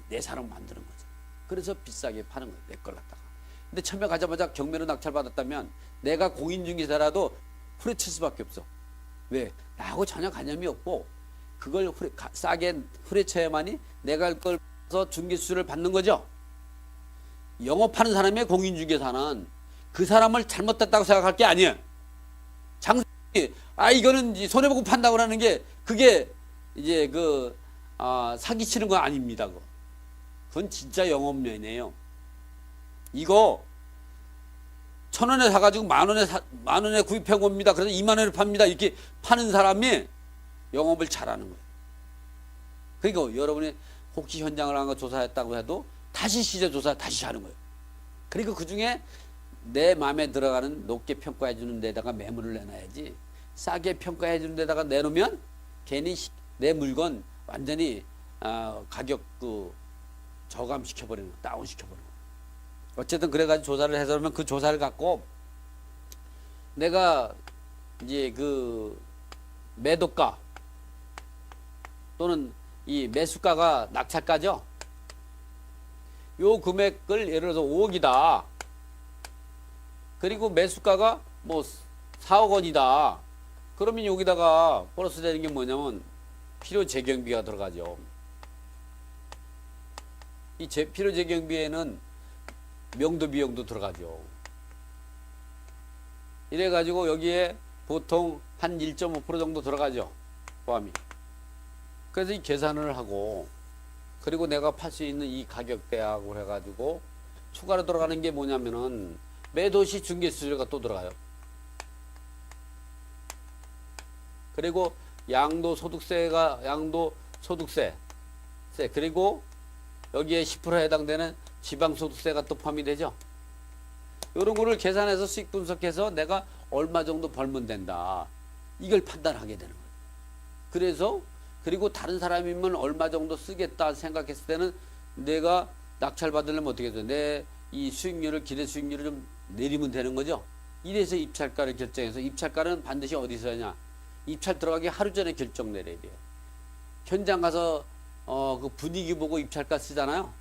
내 사람 만드는 거죠. 그래서 비싸게 파는 거예요. 내 걸 갖다가. 근데 처음에 가자마자 경매로 낙찰받았다면 내가 공인중개사라도 후려칠 수밖에 없어. 왜? 나하고 전혀 관념이 없고 그걸 싸게 후려쳐야만이 내가 할 걸 서 중개수를 받는 거죠. 영업하는 사람의 공인중개사는 그 사람을 잘못했다고 생각할 게 아니에요. 장사이 이거는 손해보고 판다고 하는 게 그게 이제 사기치는 건 아닙니다. 그건 진짜 영업면이에요. 이거 1,000원에 사가지고 만 원에 구입해 옵니다. 그래서 2만 원에 팝니다. 이렇게 파는 사람이 영업을 잘하는 거예요. 그러니까 여러분이 혹시 현장을 한 거 조사했다고 해도 다시 시세 조사 다시 하는 거예요. 그리고 그 중에 내 마음에 들어가는 높게 평가해 주는 데다가 매물을 내놔야지, 싸게 평가해 주는 데다가 내놓으면 괜히 내 물건 완전히 가격 저감시켜버리는 거, 다운시켜버리는 거. 어쨌든 그래가지고 조사를 해서 그러면 그 조사를 갖고 내가 이제 매도가 또는 이 매수가가 낙찰가죠. 요 금액을 예를 들어서 5억이다. 그리고 매수가가 뭐 4억 원이다. 그러면 여기다가 플러스 되는 게 뭐냐면 필요 재경비가 들어가죠. 이 필요 재경비에는 명도 비용도 들어가죠. 이래가지고 여기에 보통 한 1.5% 정도 들어가죠. 포함이. 그래서 이 계산을 하고, 그리고 내가 팔 수 있는 이 가격대하고 해가지고 추가로 들어가는 게 뭐냐면은 매도시 중개수수료가 또 들어가요. 그리고 양도소득세, 그리고 여기에 10%에 해당되는 지방소득세가 또 포함이 되죠. 이런 거를 계산해서 수익 분석해서 내가 얼마 정도 벌면 된다. 이걸 판단하게 되는 거예요. 그래서 그리고 다른 사람이면 얼마 정도 쓰겠다 생각했을 때는 내가 낙찰 받으려면 어떻게 해야 돼? 내 이 수익률을, 기대 수익률을 좀 내리면 되는 거죠. 이래서 입찰가를 결정해서, 입찰가는 반드시 어디서 하냐? 입찰 들어가기 하루 전에 결정 내려야 돼요. 현장 가서 그 분위기 보고 입찰가 쓰잖아요.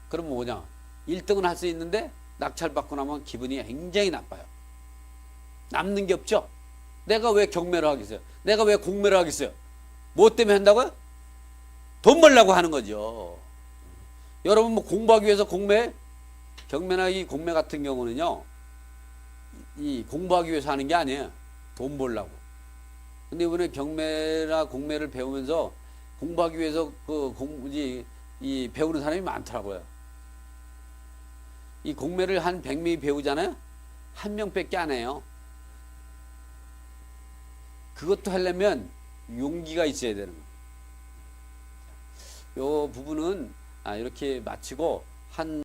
그러면 뭐냐? 1등은 할 수 있는데 낙찰 받고 나면 기분이 굉장히 나빠요. 남는 게 없죠. 내가 왜 경매를 하겠어요? 내가 왜 공매를 하겠어요? 뭐 때문에 한다고요? 돈 벌려고 하는 거죠. 여러분 뭐 공부하기 위해서 경매나 이 공매 같은 경우는요, 이 공부하기 위해서 하는 게 아니에요. 돈 벌려고. 근데 이번에 경매나 공매를 배우면서 공부하기 위해서 이 배우는 사람이 많더라고요. 이 공매를 한 100명이 배우잖아요. 한 명밖에 안 해요. 그것도 하려면 용기가 있어야 되는 거예요. 이 부분은 이렇게 마치고